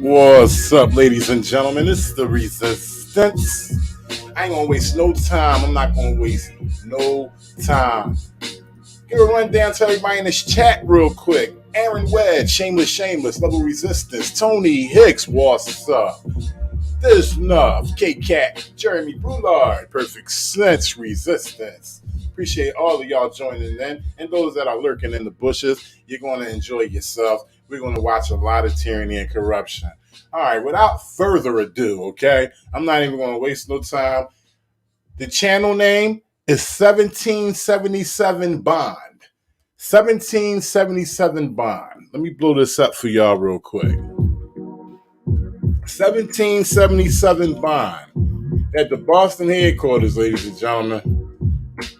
What's up, ladies and gentlemen? This is the Resistance. I ain't gonna waste no time. I'm not gonna waste no time. Give a rundown to everybody in this chat real quick. Aaron Wedge, Shameless, Level Resistance, Tony Hicks, what's up? This Nuff, K-Cat, Jeremy Brulard, Perfect Sense Resistance. Appreciate all of y'all joining in, and those that are lurking in the bushes. You're going to enjoy yourself. We're going to watch a lot of tyranny and corruption. All right, without further ado, okay, I'm not even going to waste no time. The channel name is 1777 Bond. 1777 Bond. Let me blow this up for y'all real quick. 1777 Bond at the Boston headquarters, ladies and gentlemen.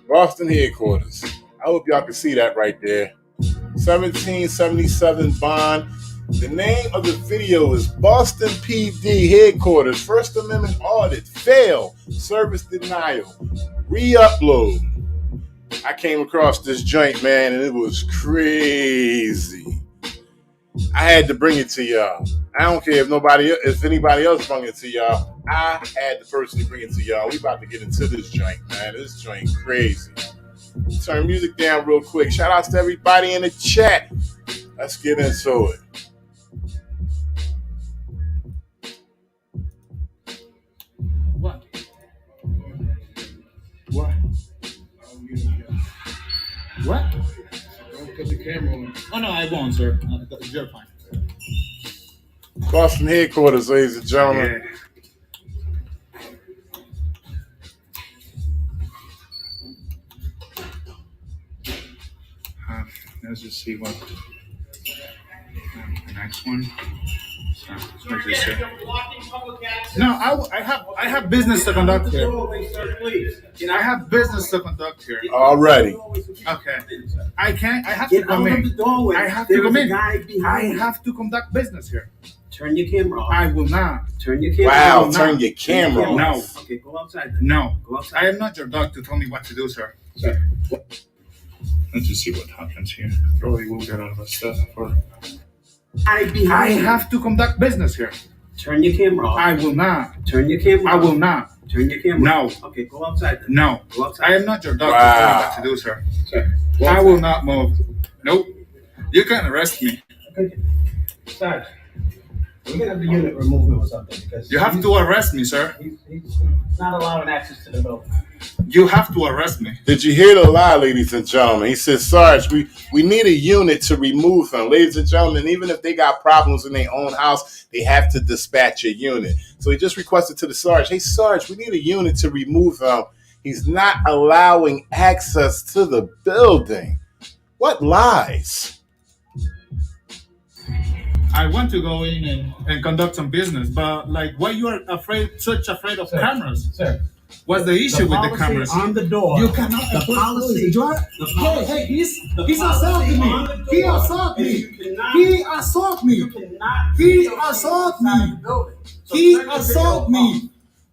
Boston headquarters. I hope y'all can see that right there. 1777 Bond. The name of the video is Boston PD Headquarters First Amendment Audit Fail Service Denial Re-upload. I came across this joint, man, and it was crazy. I had to bring it to y'all. I don't care if anybody else bring it to y'all. I had to personally bring it to y'all. We about to get into this joint, man. This joint crazy. Turn music down real quick. Shout outs to everybody in the chat. Let's get into it. What? Don't cut the camera on. Oh no, I won't, sir. You're fine. Boston headquarters, ladies and gentlemen. Let's just see what the next one. So, what's this here? No, I have business to conduct here. I have business to conduct here. Already. Okay. I have to come in. I have to come in. I have to conduct business here. Turn your camera off. I will not. Turn your camera Wow, off. turn your camera off. No. Okay, go outside then. No. Go outside. I am not your dog to tell me what to do, sir. Let's just see what happens here. Probably will get all of us stuff for. I have to conduct business here. Turn your camera off. I will not. Turn your camera I off. will not. Turn your camera No. off. Okay, go outside then. No. Go outside. I am not your dog to tell me what to do, sir. I will not move. Nope. You can arrest me. Okay. Sarge, we're gonna have the unit remove him or something because You have to arrest me, sir. he's not allowing access to the building. You have to arrest me. Did you hear the lie, ladies and gentlemen? He said, Sarge, we need a unit to remove him. Ladies and gentlemen, even if they got problems in their own house, they have to dispatch a unit. So he just requested to the Sarge, hey, Sarge, we need a unit to remove him. He's not allowing access to the building. What lies? I want to go in and conduct some business, but like, why you are such afraid of cameras? Sir, What's the issue with the policy cameras? on the door. You cannot The enforce policy. Hey, he's policy assaulting on me. the door He assaulted is me. you cannot- He assaulted me. You cannot. He go assaulted inside me. the building. So He turn your video assaulted me. off.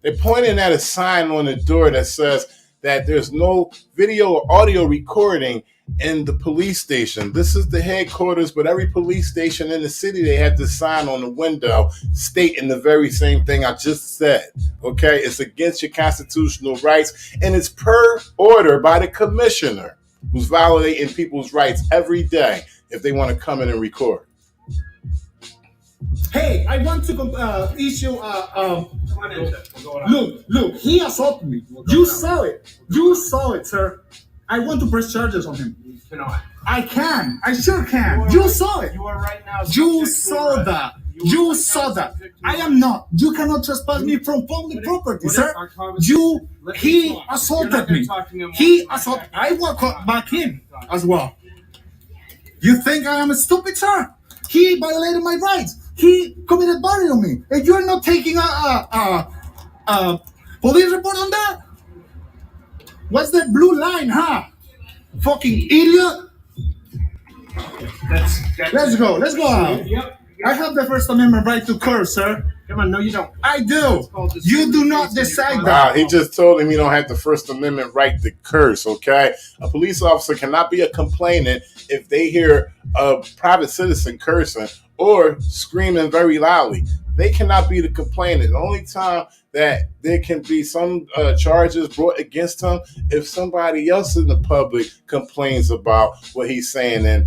They're pointing at a sign on the door that says that there's no video or audio recording in the police station. This is the headquarters, but every police station in the city, they have this sign on the window stating the very same thing I just said. Okay, it's against your constitutional rights, and it's per order by the commissioner, who's violating people's rights every day if they want to come in and record. Hey, I want to issue Come on in, sir. We're going on. Look, he assaulted me. You saw it, sir. I want to press charges on him. You cannot. I can. I sure can. You saw it. You are right now. You subject to saw arrest. that. You are You right saw now that. subject to I arrest. am not. You cannot trespass me from public property, What if sir. our conversation- You, Let me he talk. If you're not assaulted gonna me. talk to me, I'm He walking assaulted. back. I walk back in as well. You think I am stupid, sir? He violated my rights. He committed battery on me, and you're not taking a police report on that? What's that blue line, huh? Fucking idiot! Let's go out. Yep. I have the First Amendment right to curse, sir. Come on. No, you don't. I do. You do not decide Wow, that. he just told him you don't have the First Amendment right to curse, okay? A police officer cannot be a complainant if they hear a private citizen cursing or screaming very loudly. They cannot be the complainant. The only time that there can be some charges brought against him if somebody else in the public complains about what he's saying and,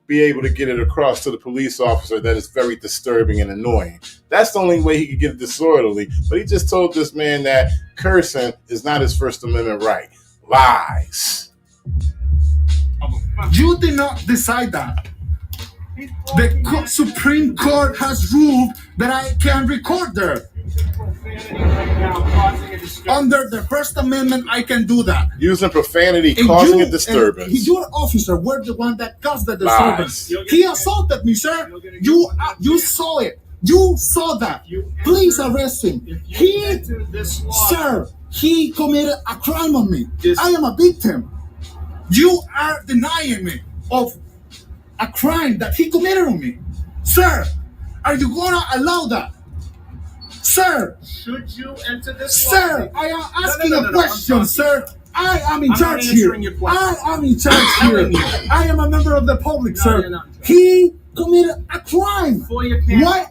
be able to get it across to the police officer that is very disturbing and annoying. That's the only way he could get disorderly. But he just told this man that cursing is not his First Amendment right. Lies. You did not decide that. The Supreme Court has ruled that I can record there. Under the First Amendment, I can do that. Using profanity, And causing you- a disturbance. and your officer were the one that caused the disturbance. Lies. He assaulted me, sir. You saw it. You saw that. Please arrest him. Sir, he committed a crime on me. I am a victim. You are denying me of a crime that he committed on me. Sir, are you gonna allow that? Sir, Should you enter this? sir, I am asking No, a I'm question, talking. sir. I am in I'm not charge here. answering your question. I am in charge here. I am a member of the public, No, sir. you're not in charge. He committed a crime. For your camera.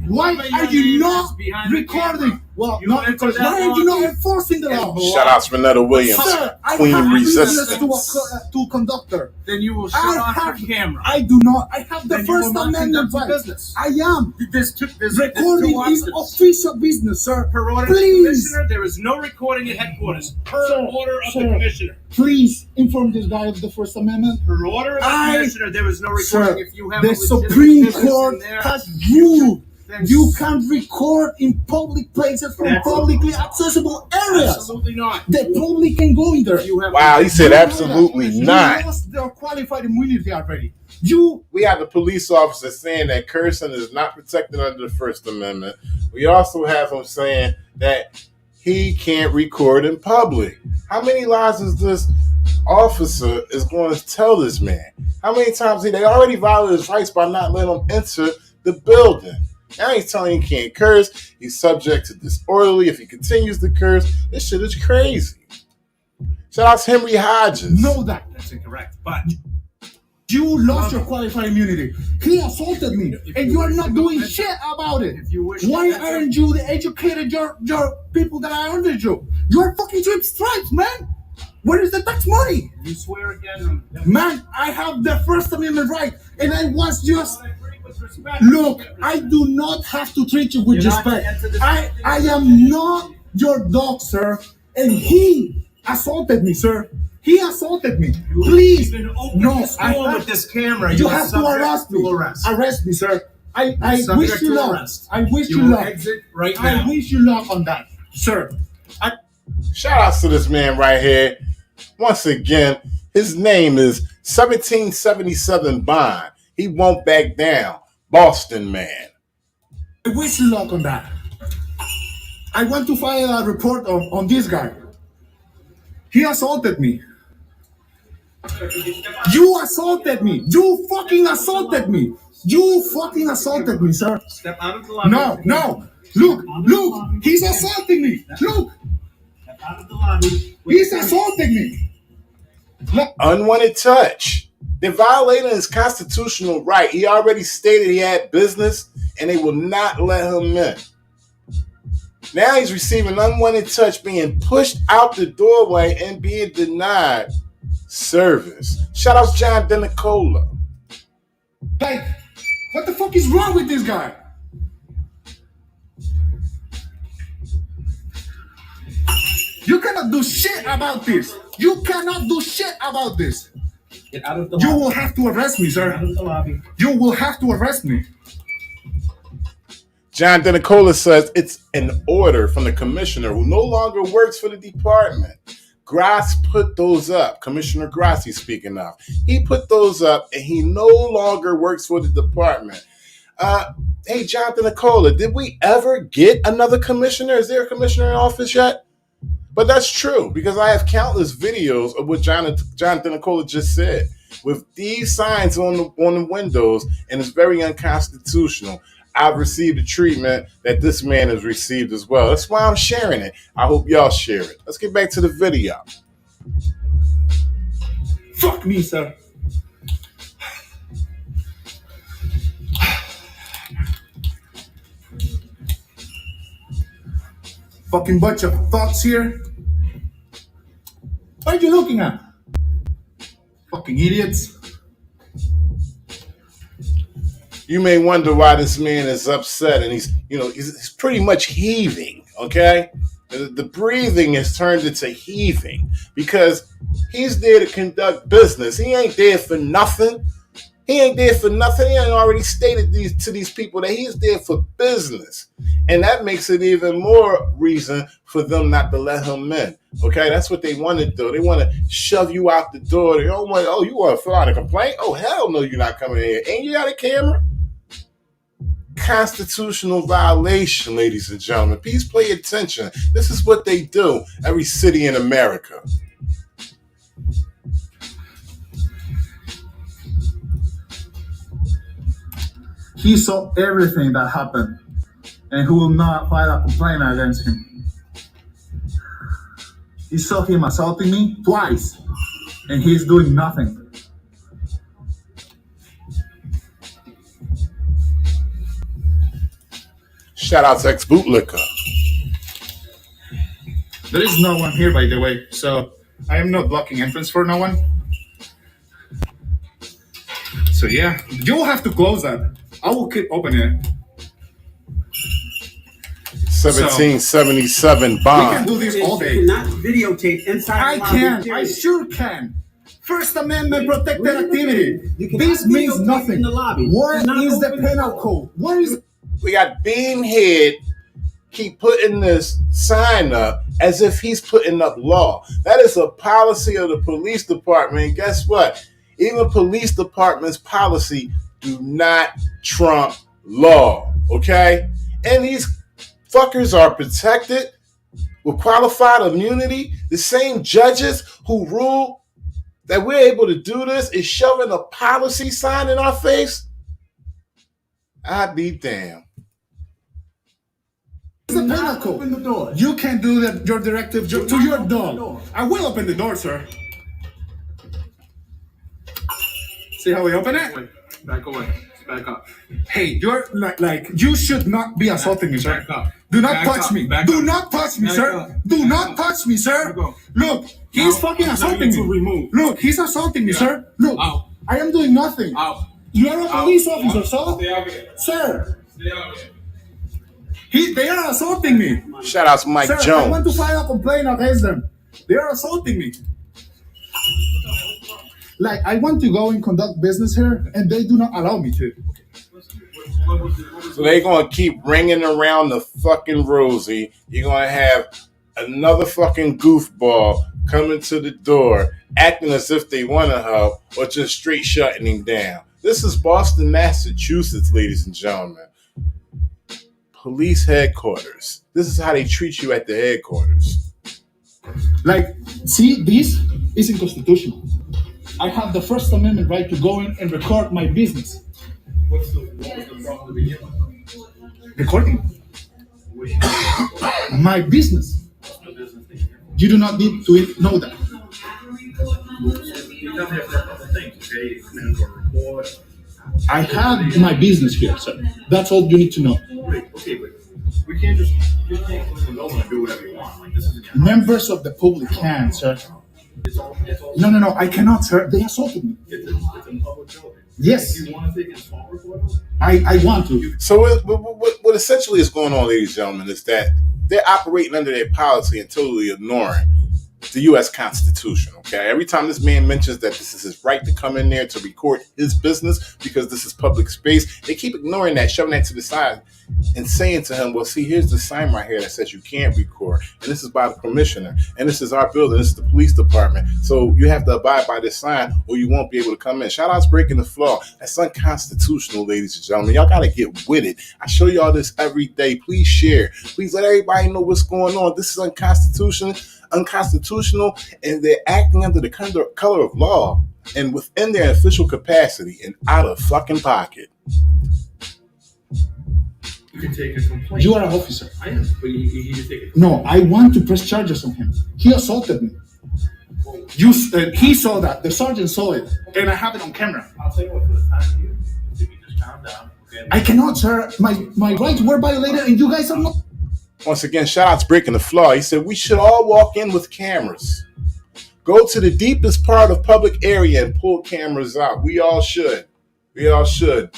Why are Your you name not is behind the recording? camera. Well, You not enter recording. that Why are you law, not enforcing the law? Shout out to Renetta Williams, Sir, I Queen have Resistance. business to conductor. Then you will shut I off have, your camera. I do not. I have the Then you will First not Amendment conduct right. business. I am. There's two Recording is options. official business, sir. Per order of the Please, commissioner, there is no recording at headquarters. Per Sir, order of the sir. commissioner. please inform this guy of the First Amendment. Per order of the I- commissioner, there is no Sir, recording if you have the a legitimate Supreme business in Court there. has ruled You can't record in public places from publicly accessible areas. Absolutely not. The public can go in there. Wow, he said absolutely not. You lost their qualified immunity already. We have a police officer saying that cursing is not protected under the First Amendment. We also have him saying that he can't record in public. How many lies is this officer is going to tell this man? How many times they already violated his rights by not letting him enter the building? Now he's telling he can't curse. He's subject to disorderly if he continues to curse. This shit is crazy. Shout out to Henry Hodges. Know that. That's incorrect. But You lost your qualified immunity. He assaulted me, and you are not doing shit about it. Why aren't you the educated your people that are under you? You are fucking cheap stripes, man. Where is the tax money? you swear again. Man, I have the First Amendment right, and I was just... I agree with respect. Look, I do not have to treat you with You're not respect. to enter this I am not your dog, sir. And he assaulted me, sir. He assaulted me. Please, Even open no, this door with this camera. you are have to subject arrest me. Arrest. Arrest me, sir. I Subject wish you to luck. arrest. I wish You you will luck. exit right now. I wish you luck on that, sir. Shout out to this man right here. Once again, his name is 1777 Bond. He won't back down. Boston man. I wish you luck on that. I want to file a report on this guy. He assaulted me. You assaulted me. You fucking assaulted me. You fucking assaulted me, sir. Step out of the lobby. No. Look. He's assaulting me. Look. Step out of the lobby. He's assaulting me. Look. Unwanted touch. They're violating his constitutional right. He already stated he had business and they will not let him in. Now he's receiving unwanted touch, being pushed out the doorway and being denied service. Shout out to John DeNicola. Like, what the fuck is wrong with this guy? You cannot do shit about this. You cannot do shit about this. Get out of the You lobby. will have to arrest me, Get out sir. of the lobby. You will have to arrest me. John DeNicola says it's an order from the commissioner who no longer works for the department. Grass put those up. Commissioner Grass, he's speaking of. He put those up and he no longer works for the department. Hey, John DeNicola, did we ever get another commissioner? Is there a commissioner in office yet? But that's true because I have countless videos of what John DeNicola just said with these signs on the windows, and it's very unconstitutional. I've received the treatment that this man has received as well. That's why I'm sharing it. I hope y'all share it. Let's get back to the video. Fuck me, sir. Fucking bunch of thoughts here. What are you looking at? Fucking idiots. You may wonder why this man is upset, and he's pretty much heaving. Okay, the breathing has turned into heaving because he's there to conduct business. He ain't there for nothing. He ain't already stated to these people that he's there for business, and that makes it even more reason for them not to let him in. Okay, that's what they want to do. They want to shove you out the door. They don't want. Oh, you want to fill out a complaint? Oh, hell no, you're not coming in here. Ain't you got a camera? Constitutional violation, ladies and gentlemen. Please pay attention. This is what they do every city in America. He saw everything that happened, and who will not file a complaint against him. He saw him assaulting me twice, and he's doing nothing. Shout out to ex-bootlicker. There is no one here, by the way, so I am not blocking entrance for no one. So yeah, you will have to close that. I will keep opening it. 1777 We can bond. do this all You day. cannot videotape inside I the lobby. can. I period. sure can. First Amendment protected Wait a minute. activity. You cannot This means videotape nothing. in the lobby. Where Do not is the open penal it. code? Where is We got Beanhead keep putting this sign up as if he's putting up law. That is a policy of the police department. And guess what? Even police department's policy do not trump law. Okay? And these fuckers are protected with qualified immunity. The same judges who rule that we're able to do this is shoving a policy sign in our face. I'd be damned. It's a pinnacle. Open the door. You can do that, your directive to your dog. I will open the door, sir. See how we open it? Wait, back away. Back up. Hey, you're like you should not be assaulting me, sir. Back up. Do not Back touch up. me. Back Do up. not touch me, Back sir. up. Do Back not up. touch me, sir. Back up. Look, he's Out. fucking Now assaulting you me. to remove. Look, he's assaulting me, Yeah. sir. Look, Out. I am doing nothing. Out. You are a police officer, Out. Stay sir. out here. Sir, Stay out here. they are assaulting me. Shout out to Mike Sir, Jones. I want to file a complaint against them. They are assaulting me. Like, I want to go and conduct business here, and they do not allow me to. So they're going to keep ringing around the fucking Rosie. You're going to have another fucking goofball coming to the door, acting as if they want to help, or just straight shutting him down. This is Boston, Massachusetts, ladies and gentlemen. Police headquarters. This is how they treat you at the headquarters. Like, see, this isn't constitutional. I have the First Amendment right to go in and record my business. What's the problem to begin with? Recording my business. You do not need to know that. You come here for a couple things, okay? You come in for a report. I have my business here, sir. That's all you need to know. Wait, okay, but we can't just, you can't close the door and do whatever you want. Like, this isn't your Members of the public can, sir. It's all, No, I cannot, sir. They assaulted me. it's a public building. Yes, You want to take a small report? I want to. So what essentially is going on, ladies and gentlemen, is that they're operating under their policy and totally ignoring the U.S. Constitution, okay? Every time this man mentions that this is his right to come in there to record his business because this is public space, they keep ignoring that, shoving that to the side and saying to him, well, see, here's the sign right here that says you can't record, and this is by the commissioner, and this is our building, this is the police department, so you have to abide by this sign or you won't be able to come in. Shout out to breaking the flaw. That's unconstitutional, ladies and gentlemen. Y'all got to get with it. I show y'all this every day. Please share. Please let everybody know what's going on. This is unconstitutional, and they're acting under the color of law and within their official capacity and out of fucking pocket. You can take a complaint. You are an officer. I am, but you can take a No, I want to press charges on him. He assaulted me. He saw that. The sergeant saw it, and I have it on camera. I'll tell you what, for the time being, if you just calm down, okay? I cannot, sir. My rights were violated, and you guys are not. Once again, shout out to breaking the flaw. He said we should all walk in with cameras. Go to the deepest part of public area and pull cameras out. We all should. We all should.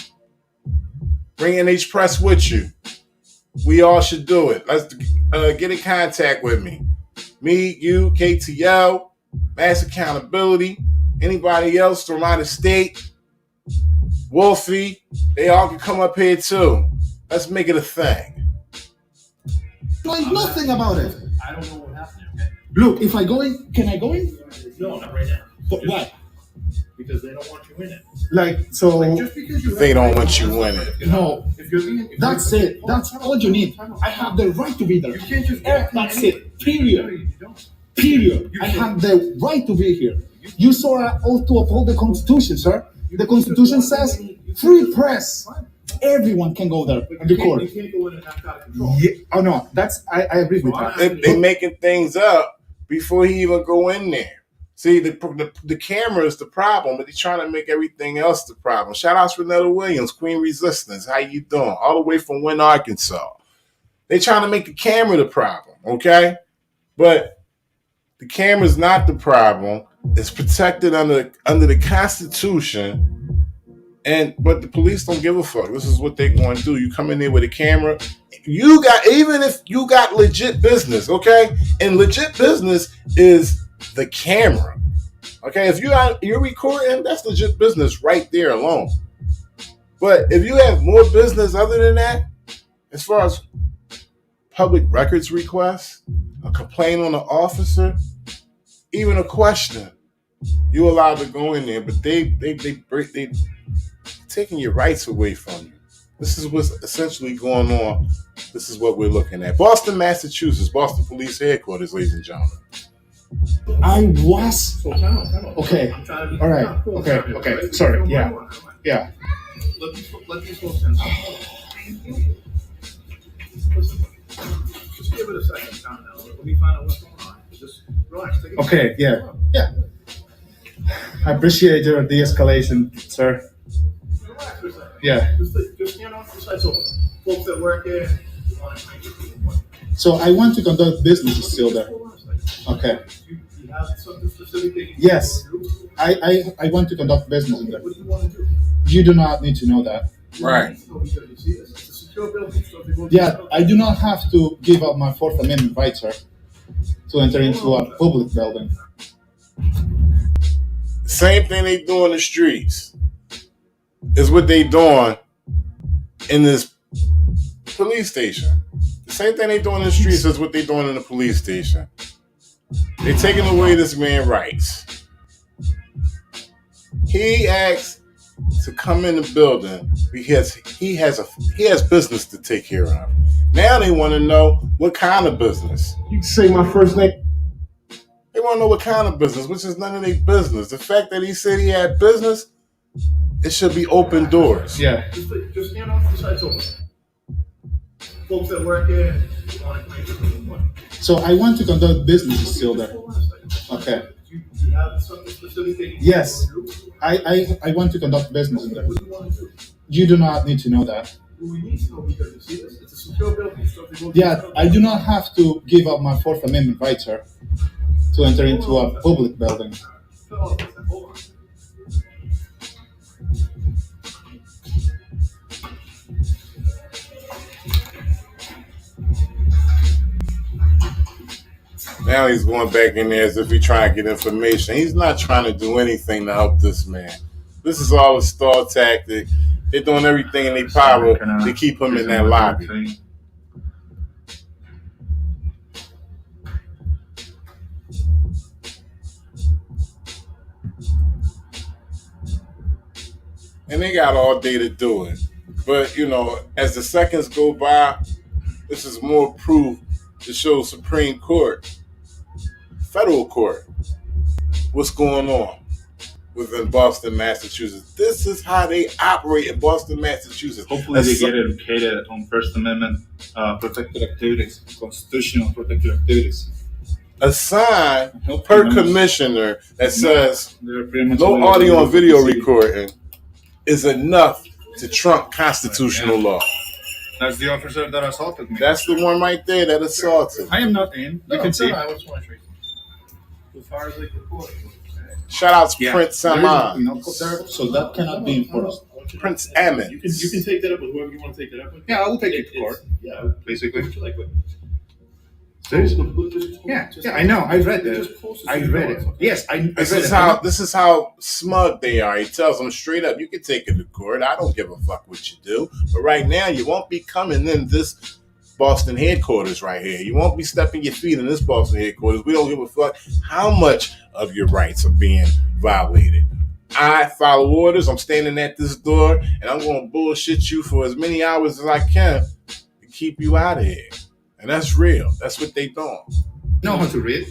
Bring NH Press with you. We all should do it. Let's get in contact with me. Me, you, KTL, Mass Accountability, anybody else from out of state, Wolfie, they all can come up here too. Let's make it a thing. Like nothing about it. I don't know what happened there, okay? Look, if I go in, can I go in? No, not right now. But why? Because they don't want you in it. Like, so, Just because you They don't want you in it. no, If you're being, if that's you're- it. That's all you need. I have the right to be there. You can't just. That's it. Period. You don't. Period. I have the right to be here. You saw an oath to uphold the Constitution, sir. The Constitution says free press. Everyone can go there and record. You can't go in and act out of control. Yeah. Oh no, I agree with that. They making things up before he even go in there. See, the camera is the problem, but they're trying to make everything else the problem. Shout out to Renetta Williams, Queen Resistance. How you doing? All the way from Wynn, Arkansas. They're trying to make the camera the problem, okay? But the camera's not the problem. It's protected under the Constitution. But the police don't give a fuck. This is what they're going to do. You come in there with a camera. Even if you got legit business, okay? And legit business is the camera. Okay, if you're recording, that's legit business right there alone. But if you have more business other than that, as far as public records requests, a complaint on an officer, even a question, you're allowed to go in there, but they taking your rights away from you. This is what's essentially going on. This is what we're looking at. Boston, Massachusetts, Boston Police Headquarters, ladies and gentlemen. I was So time out. okay. I'm trying to be All right. cool. Okay. Sorry. Yeah. Yeah. Let these folks in. Just give it a second, calm down. Let me find out what's going on. Just relax. Take it Okay. Yeah. Yeah. I appreciate your de-escalation, sir. Relax for a second. Yeah. Just stand off the side so folks that work here. So I want to conduct business still there. Okay. You have something specific that you Yes. want to do? I want to conduct business in there. What do you want to do? You do not need to know that. Right. No, because you see this. It's a secure building. So if you go to Yeah, I do not have to give up my Fourth Amendment rights, sir, to enter into a public building. Same thing they do in the streets is what they doing in this police station. The same thing they doing in the streets is what they doing in the police station. They taking away this man's rights. He asked to come in the building because he has business to take care of. Now they want to know what kind of business. You can say my first name. They want to know what kind of business, which is none of their business. The fact that he said he had business, it should be open doors. Yeah. Just stand off the side so folks that work here want to make it. So I want to conduct business still there. Okay. You have something specific that you Yes. want to do? I want to conduct business in there. What do you want to do? You do not need to know that. Well, we need to know because you see this. It's a secure building. So if you go to Yeah, I do not have to give up my Fourth Amendment rights, sir, to enter into a public building. Hold on. Now he's going back in there as if he's trying to get information. He's not trying to do anything to help this man. This is all a stall tactic. They're doing everything in their power to keep him in that lobby. And they got all day to do it. But, as the seconds go by, this is more proof to show Supreme Court, federal court, what's going on within Boston, Massachusetts. This is how they operate in Boston, Massachusetts. Hopefully they get educated on First Amendment protected activities, constitutional protected activities. A sign per commissioner that says no no audio and video recording is enough to trump constitutional law. That's the officer that assaulted me. That's the one right there that assaulted. I am not in. You can see. I was wondering. As far as like recording. Shout out to Yeah. Prince There is Saman. no code there, so that cannot be enforced. Prince Ammon. You can take that up with whoever you want to take that up with. Yeah, I will take it to court. Yeah, Basically. what you like with. Yeah, I know. I read that. I read it. Yes, I read it. This is how smug they are. He tells them straight up, you can take it to court. I don't give a fuck what you do. But right now, you won't be coming in this Boston headquarters right here. You won't be stepping your feet in this Boston headquarters. We don't give a fuck how much of your rights are being violated. I follow orders. I'm standing at this door, and I'm going to bullshit you for as many hours as I can to keep you out of here. And that's real. That's what they doing. Know how to read.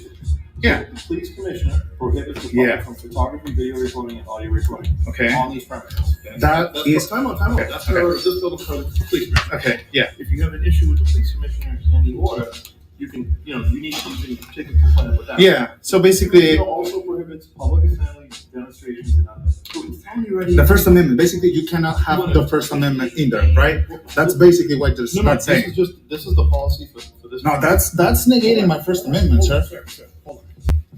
Yeah. The police commissioner prohibits the Yeah. public from photography, video recording, and audio recording Okay. on these premises. That is time out. Okay. That's this building code of the police commissioner. Okay. Yeah. If you have an issue with the police commissioner and the order, you can, you need to take a complaint with that. Yeah. So It basically, also prohibits public assembly, demonstrations, and others. Tell me already. the First Amendment. Basically, you cannot have the First Amendment in there, right? That's basically what they're not saying. This is the policy for this. No, that's negating my First Amendment, sir. Hold on.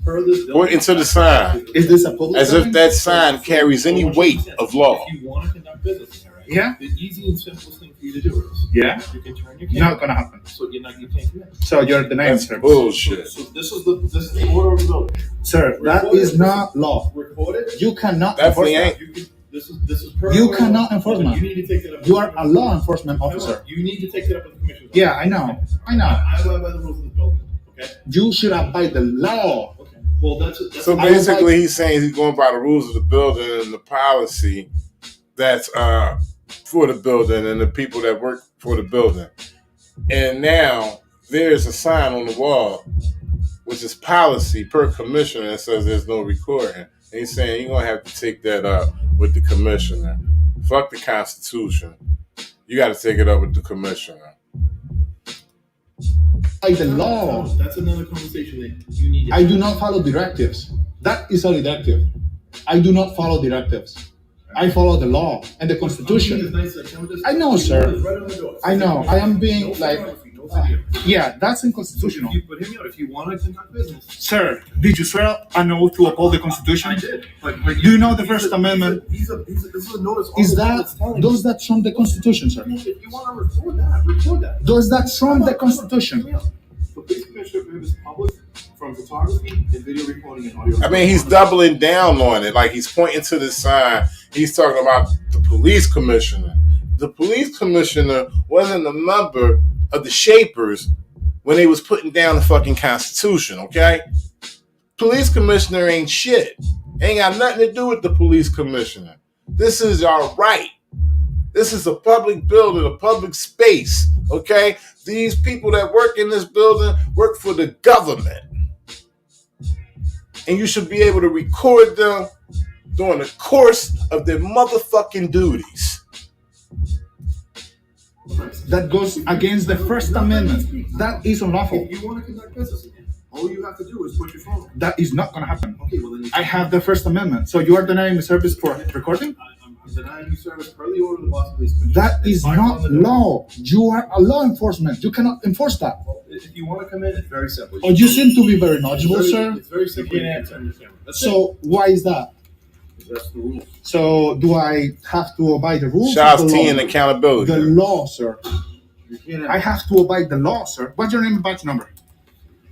Per this bill- Point into the sign. Is this a public As if building? that sign carries any weight of law. If you want to conduct business in there, right? Yeah. The easy and simplest thing for you to do is yeah, you can turn your not camera, gonna happen. so you can't come in. So you're denying That's service. bullshit. So this is the order of the building. Sir, that is not law. Recorded. You cannot Definitely enforce ain't. You can This is perfect. You cannot enforce You me. need to take that up. You are a law enforcement officer. You need to take that up with the commissioner. Yeah, I know. I know. I abide by the rules of the building. Okay. You should abide the law. Okay. Well, that's So basically, he's saying he's going by the rules of the building and the policy that's for the building and the people that work for the building. And now there's a sign on the wall, which is policy per commissioner, that says there's no recording. And he's saying you're going to have to take that up with the commissioner. Fuck the Constitution. You got to take it up with the commissioner. By the law. That's another conversation that you need to I do not follow directives. That is a directive. I do not follow directives. I follow the law and the Constitution. I know, sir. I know. I am being like, yeah, that's unconstitutional. But hear me out. If you want to conduct business, Sir, did you swear an oath to uphold the Constitution? I did. Do you know the First Amendment? This is a notice. Is does that from the Constitution, sir? If you want to record that, record that. Does that from the Constitution? The police commissioner prohibits public from photography and video recording and audio. I mean, he's doubling down on it. Like, he's pointing to the sign. He's talking about the police commissioner. The police commissioner wasn't a member of the Shapers when they was putting down the fucking Constitution, okay? Police commissioner ain't shit. Ain't got nothing to do with the police commissioner. This is our right. This is a public building, a public space, okay? These people that work in this building work for the government. And you should be able to record them during the course of their motherfucking duties. That goes against the First Amendment. That is unlawful. If you want to conduct business again, all you have to do is put your phone on. That is not going to happen. Okay, well then you I have the First Amendment. So you are denying me service for recording? I'm denying you service per the order of the boss of police commissioner. That is not law. You are a law enforcement. You cannot enforce that. Well, if you want to come in, it's very simple. Oh, you seem to be very knowledgeable, sir. It's very simple. You can't answer your camera. That's So why is that? it. That's the rules. So do I have to abide the rules? Shout or out the to law? and accountability. The law, sir. You can't I have to abide the law, sir. What's your name and badge number?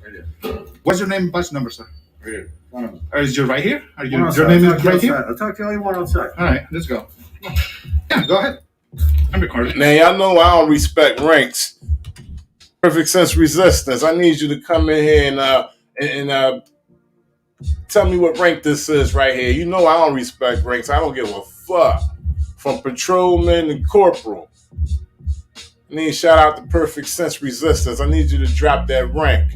Right here. What's your name and badge number, sir? Right here. Come on. Is your right here? Are you, Come on, your outside. name I'll is talk right to you here? outside. I'll talk to you all you want outside. All right, let's go. Yeah, go ahead. I'm recording. Now, y'all know I don't respect ranks. Perfect Sense Resistance. I need you to come in here and tell me what rank this is right here. You know I don't respect ranks. I don't give a fuck. From patrolman and corporal. I need shout out to Perfect Sense Resistance. I need you to drop that rank.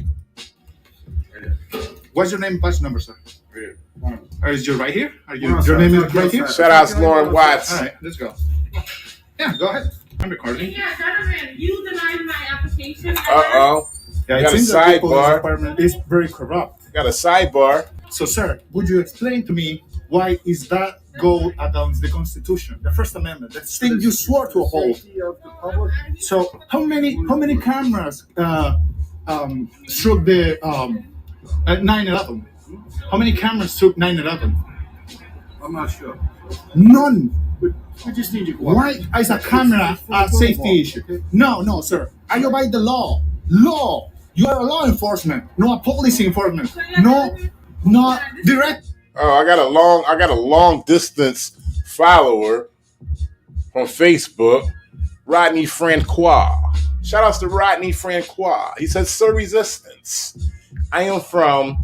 What's your name and badge number, sir? Right here. Come on. Is your right here? Are you, Come on, your sir. name I'll is talk to you right here? outside. Shout out to Lauren Watts. All right, let's go. Yeah, go ahead. I'm recording. Yeah, Donovan, you denied my application. Uh-oh. Yeah, Got a seems that the police sidebar. department is very corrupt. Got a sidebar. So, sir, would you explain to me why is that go against the Constitution, the First Amendment, that thing you swore to uphold? Safety of the public. So, how many cameras struck the at 9/11? How many cameras struck 9/11? I'm not sure. None. We just need you. Why is a camera a safety issue? No, sir. I obey the law. Law. You are a law enforcement, not a policy enforcement. No, not direct. Oh, I got a long distance follower on Facebook, Rodney Francois. Shout outs to Rodney Francois. He says, "Sir Resistance, I am from,"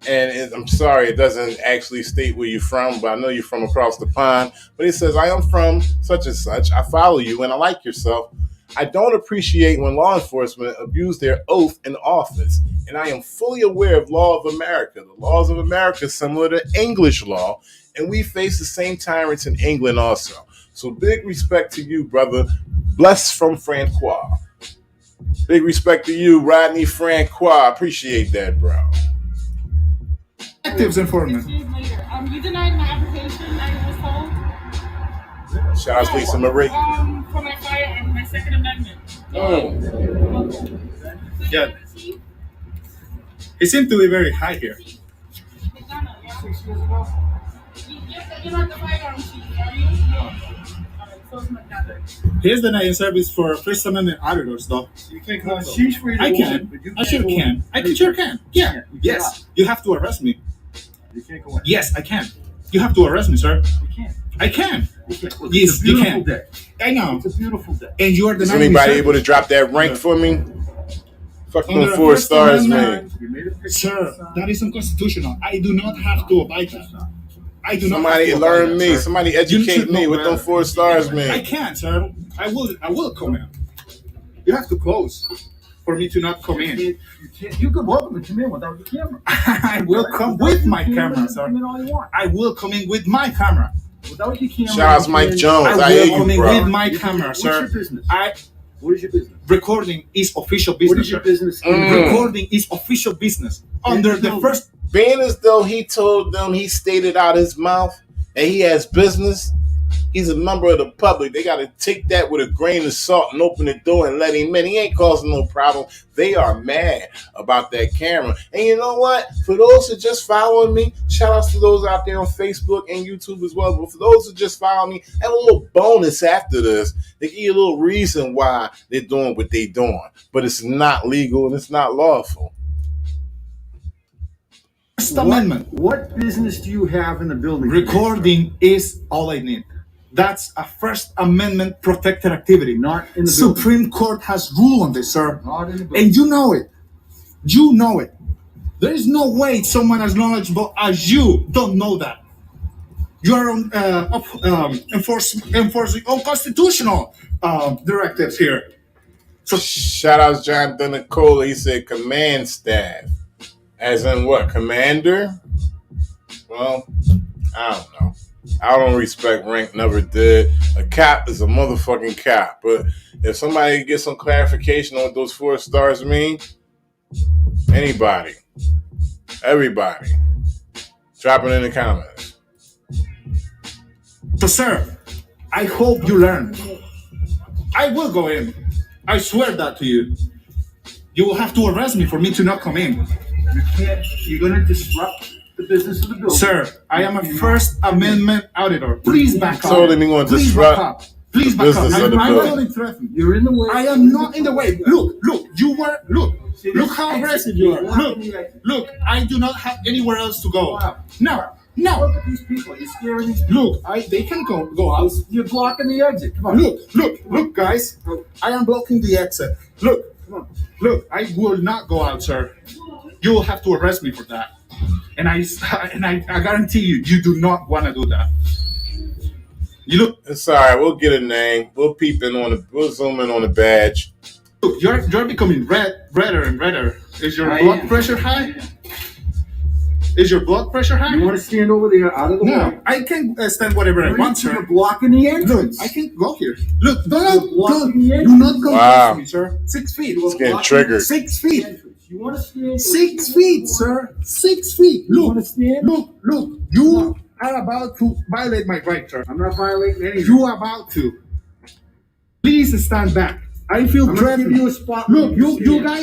and I'm sorry, it doesn't actually state where you're from, but I know you're from across the pond. But he says, "I am from such and such. I follow you and I like yourself. I don't appreciate when law enforcement abuse their oath in office, and I am fully aware of law of America. The laws of America are similar to English law, and we face the same tyrants in England also. So big respect to you, brother. Bless from Francois." Big respect to you, Rodney Francois. Appreciate that, bro. Actives 6 informant. years later. You denied my application, I was told. Shout out to Lisa Marie. For my firearm, my Second Amendment. Yeah. He seemed to be very high here. McDonough, yeah? 6 years ago. You're not the firearm chief, are you? No. Alright, so it's McDonough. Here's the night service for First Amendment auditors, though. You can't come on. She's free to I go can. in, but you I sure can't go can. in. I sure can. Yeah. You Yes. You have to arrest me. You can't go in. Yes, I can. You have to arrest me, sir. You can't. I can. Look, Yes, it's a you beautiful can. day. I know. It's a beautiful day. And you are Is denying anybody me able to service. drop that rank for me? Fuck Under them the 4 First stars, Amendment, man. You made a picture. Sir, that is unconstitutional. I do not have to abide that. I do Somebody not have to learn abide that, me. sir. Somebody You educate should me know with them better. 4 stars, I man. can't, sir. I will come in. You have to close for me to not come in. You could welcome to come in without your camera. I will come with my camera, You sir. come in all you want. I will come in with my camera. Without your camera. Shout out to you Mike can't- Jones. I I hear will you, come in bro. with my camera, What's sir. your business? I What is your business? recording is official What business. is your sir. business? Recording is official business under the first. Being as though he told them, he stated out his mouth that he has business, he's a member of the public. They got to take that with a grain of salt and open the door and let him in. He ain't causing no problem. They are mad about that camera. And you know what? For those who just following me, shout outs to those out there on Facebook and YouTube as well. But for those who just follow me, I have a little bonus after this. They give you a little reason why they're doing what they're doing. But it's not legal and it's not lawful. First Amendment. What business do you have in the building? Recording is all I need. That's a First Amendment protected activity. Not in the building. Supreme Court has ruled on this, sir. Not in the building. And you know it. You know it. There is no way someone as knowledgeable as you don't know that. You are enforcing unconstitutional directives here. So shout out to Jonathan Nicola. He said command staff. As in what? Commander? Well, I don't know. I don't respect rank, never did. A cap is a motherfucking cap. But if somebody gets some clarification on what those 4 stars mean, anybody, everybody, drop it in the comments. So, sir, I hope you learn. I will go in. I swear that to you. You will have to arrest me for me to not come in. You can't. You're going to disrupt the business of the building. Sir, I am a First Amendment auditor. Please back up. Told him he gonna Please disrupt back up. Please the back up. business of the I'm building. not threatened. You're in the way. I am not in the way. Look, look how aggressive you are. Look, I do not have anywhere else to go. No. Look at these people. You're scaring these people. Look, they can go out. You're blocking the exit. Come on. Look, guys. I am blocking the exit. Look, I will not go out, sir. You will have to arrest me for that. And I guarantee you, you do not want to do that. You look, It's all right. We'll get a name. We'll we'll zoom in on the badge. you're becoming redder and redder. Is your I blood am. pressure high? Is your blood pressure high? You want to stand over there out of the way? No, I can stand whatever I want, You're sir. blocking the Look, entrance. I can go here. Look, You're blocking the do entrance. not come Wow. close to me, sir. 6 feet. It's getting triggered. 6 feet. You want to stand? 6 feet, sir. 6 feet. You Look, want to stand? look. You are about to violate my right, sir. I'm not violating anything. You are about to. Please stand back. I feel I'm gonna give threatened. you a spot. Look, where you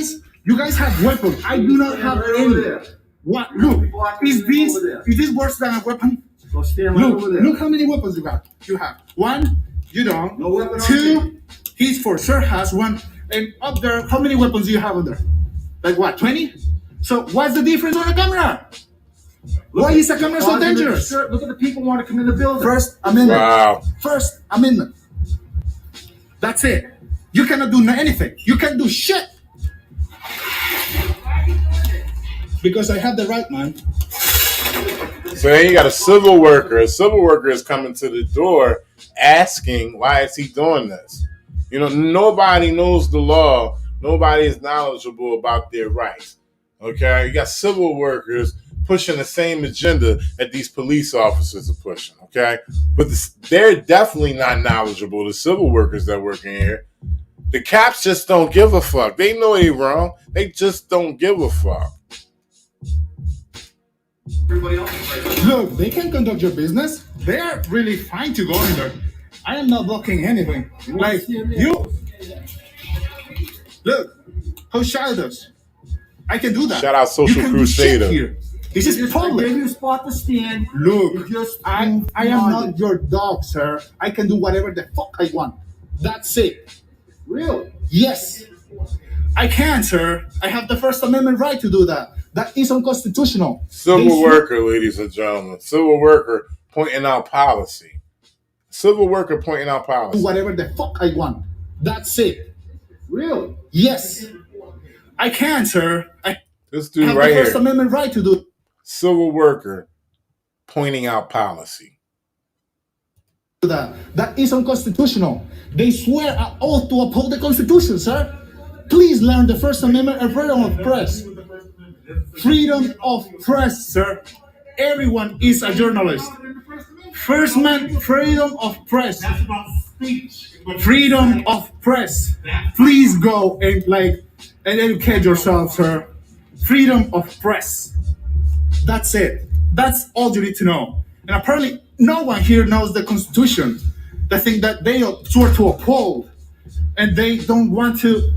stand. guys have weapons. I do not have Right over any. there. What? Look, Blocking is me over there. this worse than a weapon? Go stand right over there. Look how many weapons you got. You have 1. You don't. No weapon on 2. He's for sure has 1. And up there, how many weapons do you have on there? Like what? 20? So what's the difference on the camera? Why is the camera so Look at the dangerous? shirt. Look at the people who want to come in the building. First Amendment. Wow. First Amendment. That's it. You cannot do anything. You can't do shit. Because I have the right, man. So then you got a civil worker. A civil worker is coming to the door asking, why is he doing this? You know, nobody knows the law. Nobody is knowledgeable about their rights. Okay? You got civil workers pushing the same agenda that these police officers are pushing. Okay? But they're definitely not knowledgeable, the civil workers that work in here. The cops just don't give a fuck. They know they're wrong. They just don't give a fuck. Everybody else is right. Look, they can conduct your business. They are really fine to go in there. I am not blocking anything. Like you. Look, how child us. I can do that. Shout out Social You can do shit Crusader. here. This is I gave public. you a spot to stand. Look, You just I am not your dog, sir. I can do whatever the fuck I want. That's it. Really? Yes. I can, sir. I have the First Amendment right to do that. That is unconstitutional. They Civil should- worker, ladies and gentlemen. Civil worker pointing out policy. Civil worker pointing out do policy. whatever the fuck I want. That's it. Really? Yes. I can, sir. I This dude have right the First here, Amendment right to do civil worker pointing out policy. that. That is unconstitutional. They swear an oath to uphold the Constitution, sir. Please learn the First Amendment and freedom of press. Freedom of press, sir. Everyone is a journalist. First man, freedom of press. That's about speech. Freedom of press. Please go and educate yourself, sir. Freedom of press. That's it. That's all you need to know. And apparently, no one here knows the Constitution. They think that they swear to uphold, and they don't want to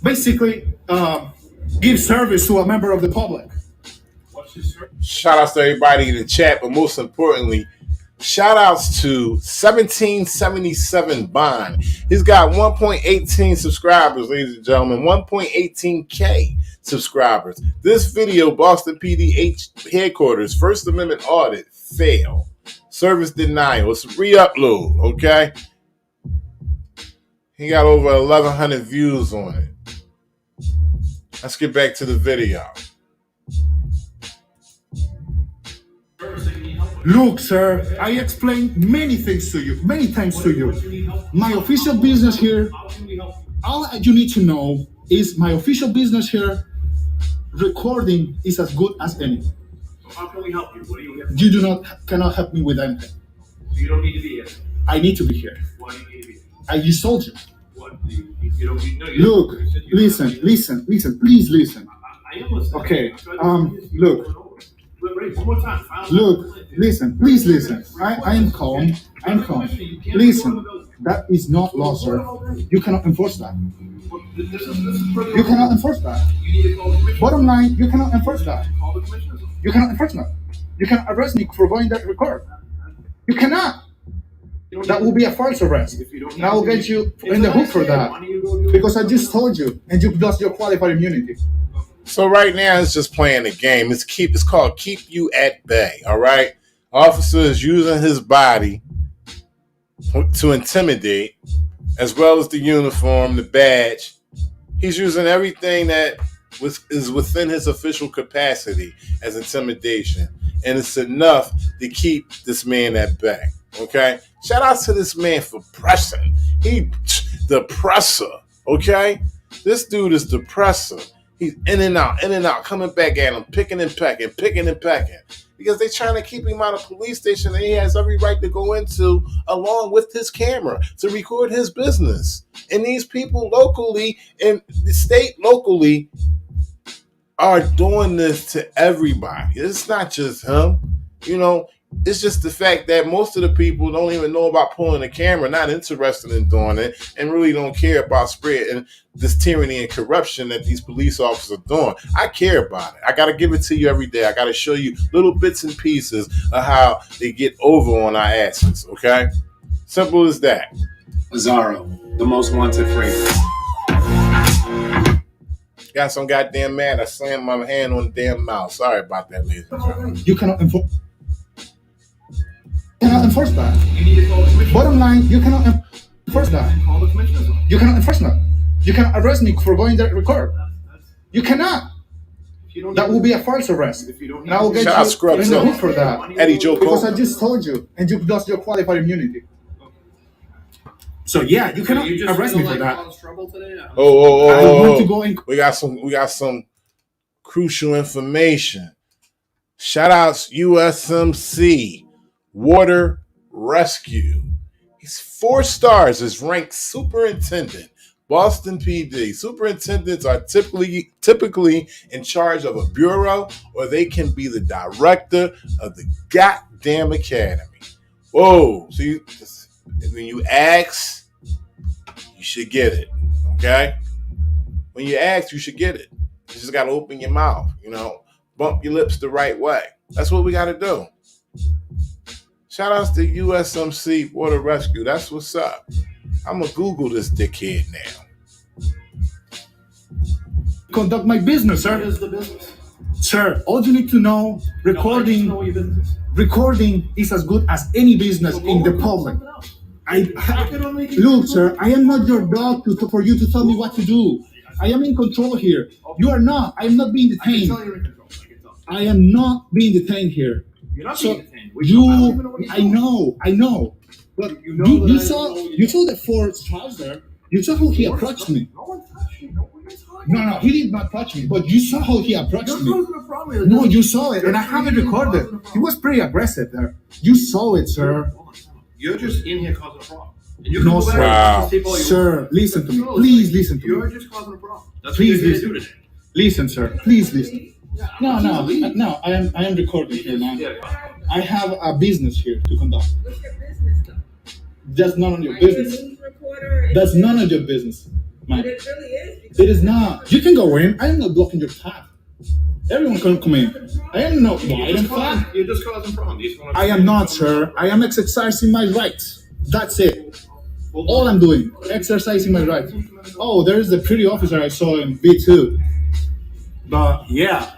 basically give service to a member of the public. What's his sir? Shout outs to everybody in the chat, but most importantly, shout outs to 1777 Bond. He's got 1.18 subscribers, ladies and gentlemen, 1.18K subscribers. This video, Boston PD headquarters, First Amendment audit, fail. Service denial. It's a re-upload, okay? He got over 1,100 views on it. Let's get back to the video. Look, sir, I explained many things to you, many times to you. My official business here, all you need to know is my official business here, recording is as good as any. How can we help you? What do you have? You cannot help me with anything. You don't need to be here. I need to be here. Why do you need to be here? I just told you. What? You don't need. No, you Look, don't. You said you don't listen, please listen. I am listening. Okay, I'm trying to listen to you look. over and over. Wait, one more time. Look, listen, please listen. I am calm. Listen, that is not law, sir. You cannot enforce that. This is further. You cannot enforce that. You need to call the commissioner. Bottom line, you cannot enforce that. Call the commissioner. You cannot enforce that. You can arrest me for going that record. You cannot. That will be a false arrest. And I will get you in the hook for that. Because I just told you, and you lost your qualified immunity. So right now it's just playing the game. It's called keep you at bay. All right, officer is using his body to intimidate, as well as the uniform, the badge. He's using everything that is within his official capacity as intimidation, and it's enough to keep this man at bay. Okay, shout out to this man for pressing. The presser. Okay, this dude is the presser. He's in and out, coming back at him, picking and pecking, because they're trying to keep him out of police station that he has every right to go into along with his camera to record his business. And these people locally and the state locally are doing this to everybody. It's not just him, you know. It's just the fact that most of the people don't even know about pulling a camera, not interested in doing it, and really don't care about spreading this tyranny and corruption that these police officers are doing. I care about it. I got to give it to you every day. I got to show you little bits and pieces of how they get over on our asses, okay? Simple as that. Bizarro, the most wanted fragrance. Got some goddamn mad. I slammed my hand on the damn mouth. Sorry about that, ladies and gentlemen. You cannot enforce that. You need to call the commissioner. Bottom line, you cannot enforce that. Call the commissioner. You cannot enforce that. You cannot arrest me for going that record. You cannot. That will be a false arrest. And I will get Shout out you Scrubs in the Hill. hook for that. Eddie Joe Because I Cole. just told you, and you lost your qualified immunity. So yeah, you cannot arrest me for that. Trouble today? I want to go in. We got some crucial information. Shout outs USMC Water Rescue. He's 4 stars, is ranked superintendent. Boston PD. Superintendents are typically in charge of a bureau, or they can be the director of the goddamn academy. Whoa. See, when you ask, you should get it. Okay? When you ask, you should get it. You just got to open your mouth, you know, bump your lips the right way. That's what we got to do. Shout outs to USMC Water Rescue. That's what's up. I'm going to Google this dickhead now. Conduct my business, sir. What is the business? Sir, all you need to know, recording know what your business is. recording is as good as any business in the public. Look, Look, sir, I am not your dog for you to tell me what to do. I am in control here. You are not. I am not being I can detained. tell you're in control. I can tell. I am not being detained here. You're not So being detained. I don't even know what you're doing. I know. But You know that I know what you saw the four stars there. You saw how he approached me. No one touched you. No one touched No, he did not touch me. But you saw how he approached You're me. causing a problem. No, you saw it, and I have it recorded. He was pretty aggressive there. You saw it, sir. You're just in here causing a problem. And you No, can go sir. back Wow. and just tape all you Sir, want. listen to me. No, Please listen to You're me. just causing a problem. That's Please what you're gonna do listen. today. Listen, sir. Please listen. No. I am recording here now. Yeah, I have a business here to conduct. What's your business though? That's none of your Are you a business. news reporter? That's none of your business, But man. it really is. because It is not. You can go in. I am not blocking your path. Everyone can come in. I am not wide path. You're just causing problems. You just wanna- I am not, sir. I am exercising my rights. That's it. All I'm doing, exercising my rights. Oh, there is the pretty officer I saw in B2. But yeah,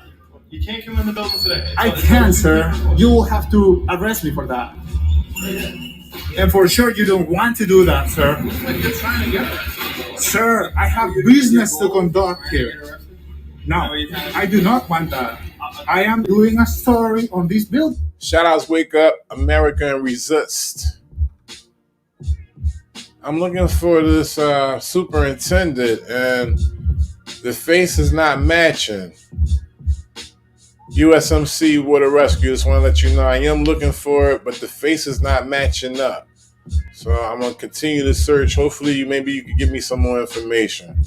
You can't come in the building today. I can, sir. You will have to arrest me for that. And for sure, you don't want to do that, sir. You're trying to get it. Sir, I have business to conduct here. No, I do not want that. I am doing a story on this building. Shout outs, Wake Up, America, and Resist. I'm looking for this superintendent, and the face is not matching. USMC Water Rescue, just want to let you know I am looking for it, but the face is not matching up. So I'm going to continue to search. Hopefully, maybe you can give me some more information.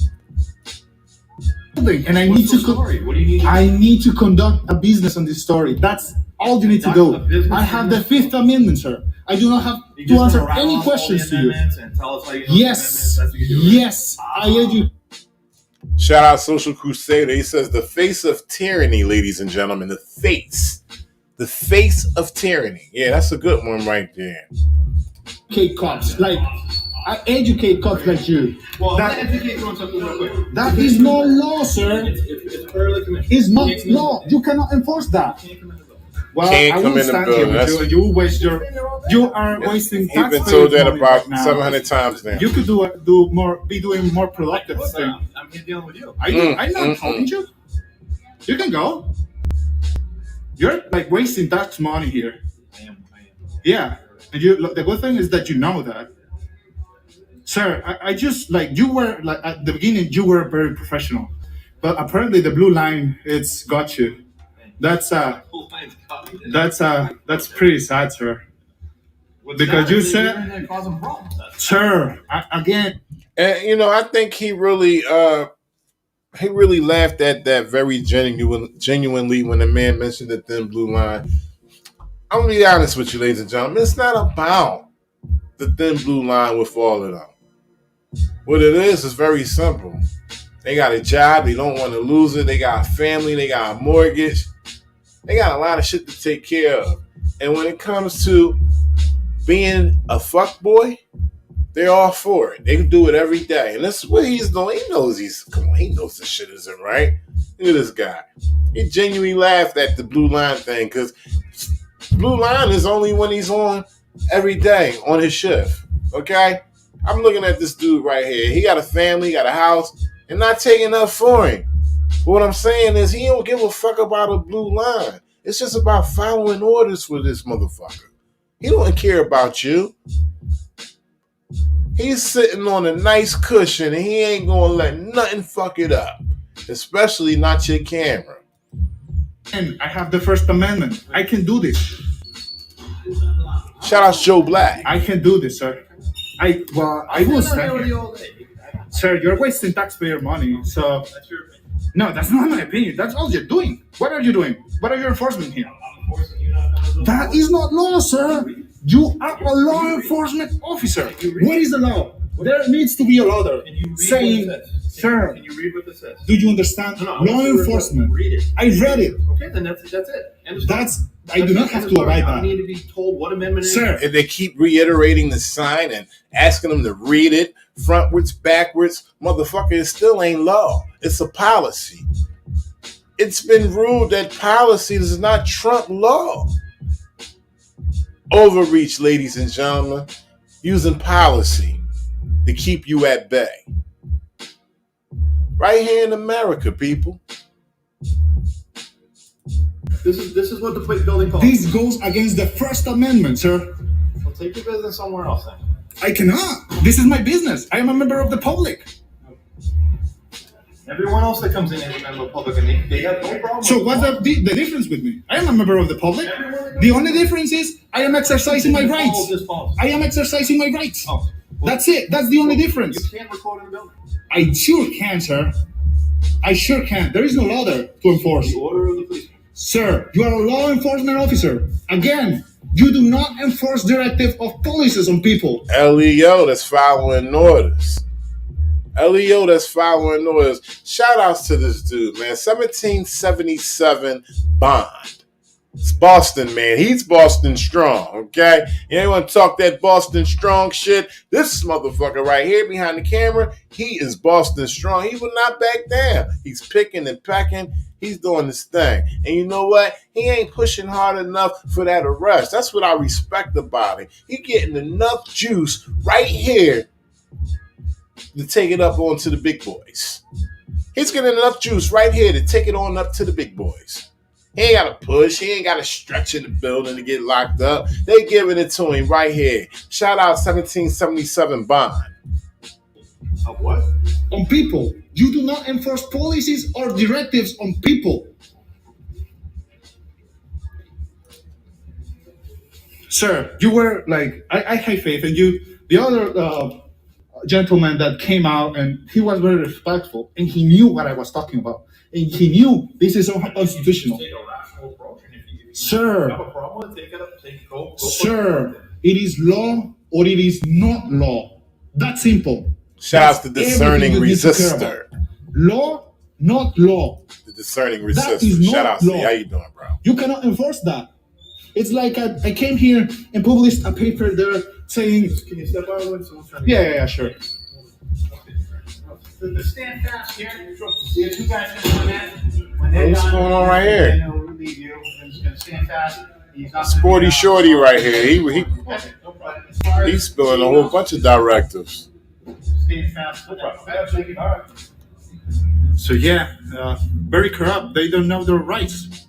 And I What's need the to story? What do you need? I need to conduct a business on this story. That's all you need to Conduct a do. business I have the on Fifth Amendment, sir. I do not have You to just answer wanna rattle any off all questions the to you. amendments and tell us how you know Yes, the amendments. That's what you do. yes, I edu. Shout out Social Crusader. He says the face of tyranny, ladies and gentlemen. The face of tyranny. Yeah, that's a good one right there. Educate cops, like I educate cops like you. Well, I'm That- gonna educate you on something real quick. That is no law, sir. It's early commission. It's not You can't come in the law. building. You cannot enforce that. You can't come in the building. Well, Can't I come will in the stand building. here with you. You waste your. You are wasting He's been taxpayers' told that money about right now. 700 times now. You could be doing more productive Look, things. I'm here dealing with you. I'm not helping you. You can go. You're like wasting tax money here. I am. Yeah, and the good thing is that you know that, sir. I just like you were like at the beginning. You were very professional, but apparently the blue line it's got you. That's that's pretty sad, sir. Because you said- you're in there causing problems. Sir, again, And you know, I think he really laughed at that very genuinely when the man mentioned the thin blue line. I'm gonna be honest with you, ladies and gentlemen. It's not about the thin blue line with all of them. What it is very simple. They got a job, they don't want to lose it, they got a family, they got a mortgage, they got a lot of shit to take care of. And when it comes to being a fuckboy, they're all for it. They can do it every day. And that's what he's doing. He knows he knows this shit isn't right. Look at this guy. He genuinely laughed at the blue line thing because blue line is only when he's on every day on his shift. Okay? I'm looking at this dude right here. He got a family, got a house, and not taking up for him. But what I'm saying is he don't give a fuck about a blue line. It's just about following orders for this motherfucker. He don't care about you. He's sitting on a nice cushion and he ain't gonna let nothing fuck it up. Especially not your camera. and I have the First Amendment. I can do this. Shout out Joe Black. I can do this, sir. I will stand with here. you all day. Sir, you're wasting taxpayer money. So That's your opinion. no, that's not my opinion. That's all you're doing. What are you doing? What are your enforcement here? I'm enforcing you not coming to the That is not law, sir. You are a law enforcement officer. What is the law? There needs to be a law there Can you read saying, what it says? sir, Can you read what this says? do you understand? No, I Law want you to enforcement. Read it. I read it. Okay, then that's it. End of story. I do not have to abide I that. need to be told what amendment it is. Sir, And they keep reiterating the sign and asking them to read it frontwards, backwards. Motherfucker, it still ain't law. It's a policy. it's been ruled that policy does not trump law. Overreach, ladies and gentlemen, using policy to keep you at bay. Right here in America, people. This is what the building calls. This goes against the First Amendment, sir. Well, take your business somewhere else then. I cannot. This is my business. I am a member of the public. Everyone else that comes in is a member of the public, and they have no problem. So what's the difference with me? I am a member of the public. The only difference is I am exercising my rights. I am exercising my rights. Oh, well, That's it. That's the only you difference. can't record in the building. I sure can, sir. I sure can. There is no law there to enforce. The order of the policeman. Sir, you are a law enforcement officer. Again, you do not enforce directive of policies on people. LEO that's following orders. LEO that's following orders. Shout outs to this dude, man. 1777 Bond. It's Boston, man. He's Boston strong, okay? You ain't want to talk that Boston strong shit. This motherfucker right here behind the camera, he is Boston strong. He will not back down. He's picking and packing. He's doing this thing. And you know what? He ain't pushing hard enough for that arrest. That's what I respect about him. He getting enough juice right here to take it up onto the big boys. He's getting enough juice right here to take it on up to the big boys. He ain't got to push. He ain't got to stretch in the building to get locked up. They giving it to him right here. Shout out 1777 Bond. Of what? On people. You do not enforce policies or directives on people. Sir, you were like, I have faith in you. The other gentleman that came out, and he was very respectful, and he knew what I was talking about. And he knew this is unconstitutional. Take a rational approach, and if you Sir. have a problem, take it up. Go. Sir, it is law or it is not law. That's simple. Shout out to That's discerning everything you need to care resistor. about. Law, not law. The discerning That is resistor. not Shout out to law. you. How you doing, bro? You cannot enforce that. It's like I came here and published a paper there saying, Can you step out of the way? Someone's trying to yeah, sure. Stand fast here. The two guys gonna come in. When they're What's done, going on right here? then they'll relieve you. They're just gonna stand fast. He's not gonna Sporty be, Shorty right here. Okay, no problem. As far as- He's spilling a whole bunch of directives. Stand fast. No problem. All right. So yeah, very corrupt. They don't know their rights.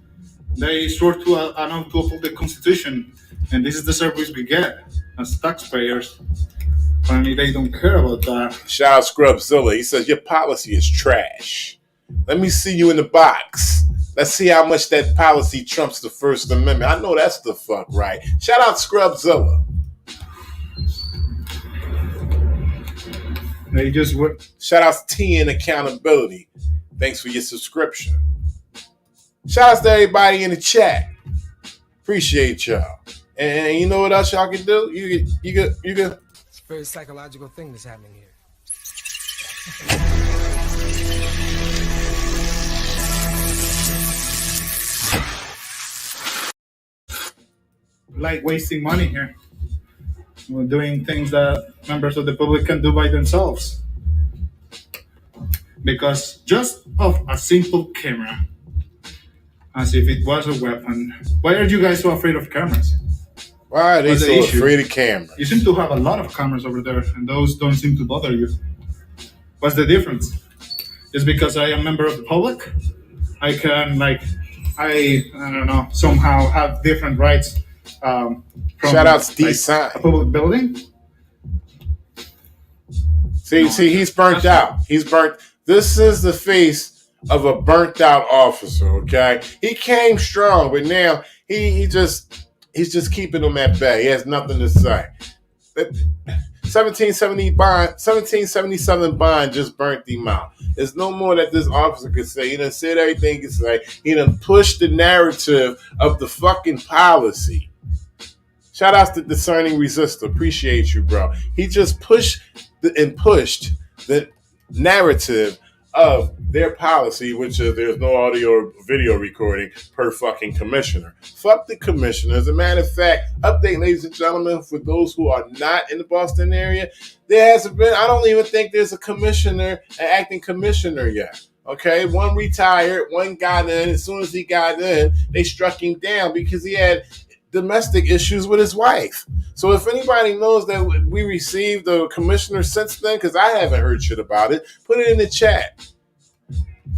They swore to an oath to uphold the Constitution, and this is the service we get as taxpayers. Apparently, they don't care about that. Shout out Scrubzilla. He says, your policy is trash. Let me see you in the box. Let's see how much that policy trumps the First Amendment. I know that's the fuck right. Shout out Scrubzilla. They just were. Shout out to T and Accountability. Thanks for your subscription. Shout out to everybody in the chat. Appreciate y'all. And you know what else y'all can do? You can It's a very psychological thing that's happening here. Like wasting money here. We're doing things that members of the public can do by themselves. Because just of a simple camera, as if it was a weapon, why are you guys so afraid of cameras? Why are they What's the so issue? afraid of cameras? You seem to have a lot of cameras over there, and those don't seem to bother you. What's the difference? Just because I am a member of the public, I can, I don't know, somehow have different rights from Shout out to like, D-Sign. a public building? See, he's burnt out. He's burnt. This is the face of a burnt out officer, okay? He came strong, but now he's just keeping them at bay. He has nothing to say. 1777 Bond just burnt him out. There's no more that this officer could say. He done said everything he could say. He done pushed the narrative of the fucking policy. Shout out to Discerning Resistor. Appreciate you, bro. He just pushed the narrative of their policy, which is there's no audio or video recording per fucking commissioner. Fuck the commissioner. As a matter of fact, update, ladies and gentlemen, for those who are not in the Boston area, there hasn't been, I don't even think there's a commissioner, an acting commissioner yet. Okay, one retired, one got in. As soon as he got in, they struck him down because he had domestic issues with his wife. So if anybody knows that we received a commissioner since then, because I haven't heard shit about it, put it in the chat.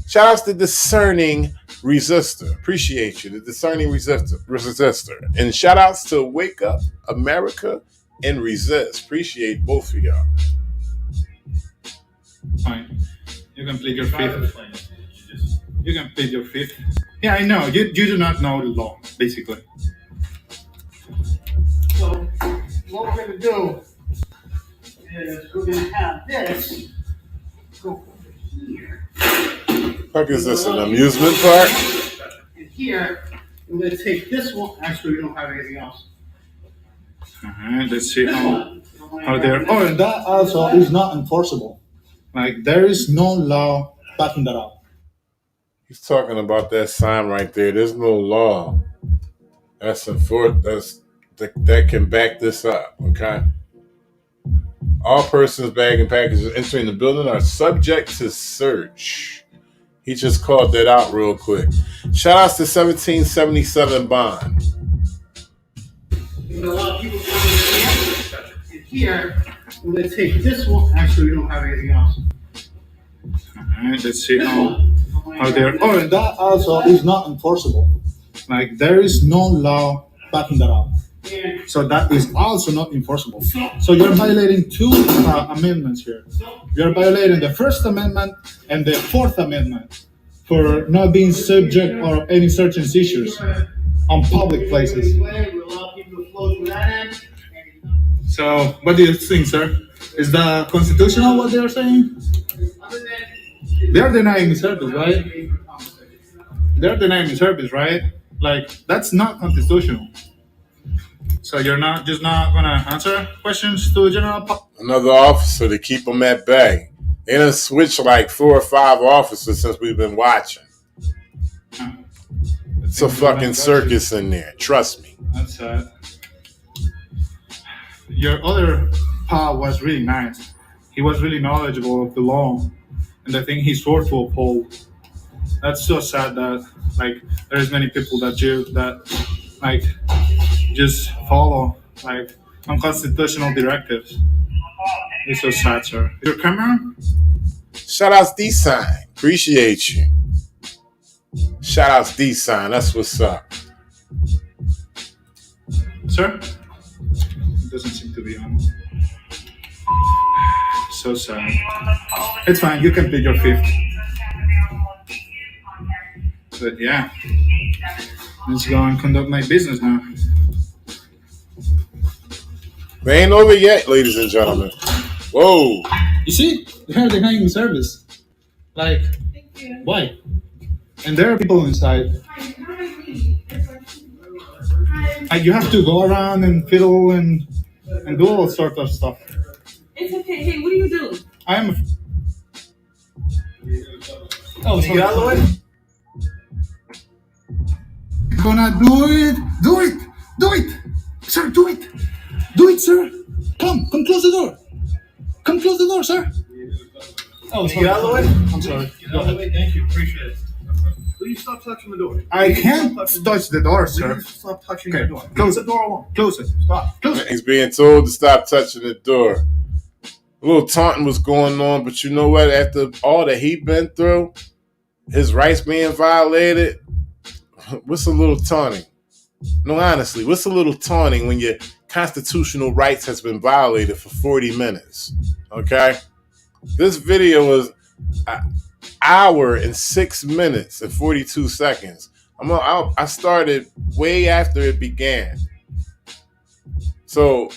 Shout outs to Discerning Resistor. Appreciate you, the Discerning Resistor. And shout outs to Wake Up America and Resist. Appreciate both of y'all. Fine. You can plead your fifth. You can plead your fifth. Yeah, I know. You do not know the law, basically. So, what we're going to do is we're going to have this go over here. Fuck is this, an amusement park? And here, we're going to take this one. Actually, we don't have anything else. Let's see how they're. Oh, and that also is not enforceable. Like, there is no law backing that up. He's talking about that sign right there. There's no law that can back this up, okay? All persons, bag, and packages entering the building are subject to search. He just called that out real quick. Shout outs to 1777 Bond. A lot of people come in here. We're going to take this one. Actually, we don't have anything else. Let's see how they're. Oh, and that also is not enforceable. Like, there is no law backing that up. So that is also not enforceable. So you're violating two amendments here. You're violating the First Amendment and the Fourth Amendment for not being subject or any search and seizures on public places. So, what do you think, sir? Is that constitutional what they're saying? They're denying service, right? They're denying service, right? Like, that's not constitutional. So you're not gonna answer questions to the general public? Another officer to keep them at bay. They done switched like 4 or 5 officers since we've been watching. It's a fucking circus in there. Trust me. That's sad. Your other pal was really nice. He was really knowledgeable of the law and the thing he swore to uphold. That's so sad that like there's many people that like just follow like unconstitutional directives. It's so sad, sir. Your camera? Shout outs D-Sign. Appreciate you. Shout outs D-Sign. That's what's up. Sir? It doesn't seem to be on. So sad. It's fine. You can plead your fifth. But yeah. Let's go and conduct my business now. We ain't over yet, ladies and gentlemen. Whoa. You see, they're denying service. Like, why? And there are people inside. Like, you have to go around and fiddle and do all sorts of stuff. It's okay. Hey, what do you do? I am. Oh, so get out of the way. Gonna do it. Do it. Do it. Sir, do it. Do it, sir. Come close the door. Come close the door, sir. Oh, so get out of the way. I'm sorry. Get out of the way. Thank you. Appreciate it. Please stop touching the door. I can't touch the door, sir. Please stop touching Okay, the door. close Leave the door alone. Close it. Stop. Close it. He's being told to stop touching the door. A little taunting was going on, but you know what? After all that he'd been through, his rights being violated, what's a little taunting? No, honestly, what's a little taunting when your constitutional rights has been violated for 40 minutes? Okay? This video was an hour and 6 minutes and 42 seconds. I started way after it began. So,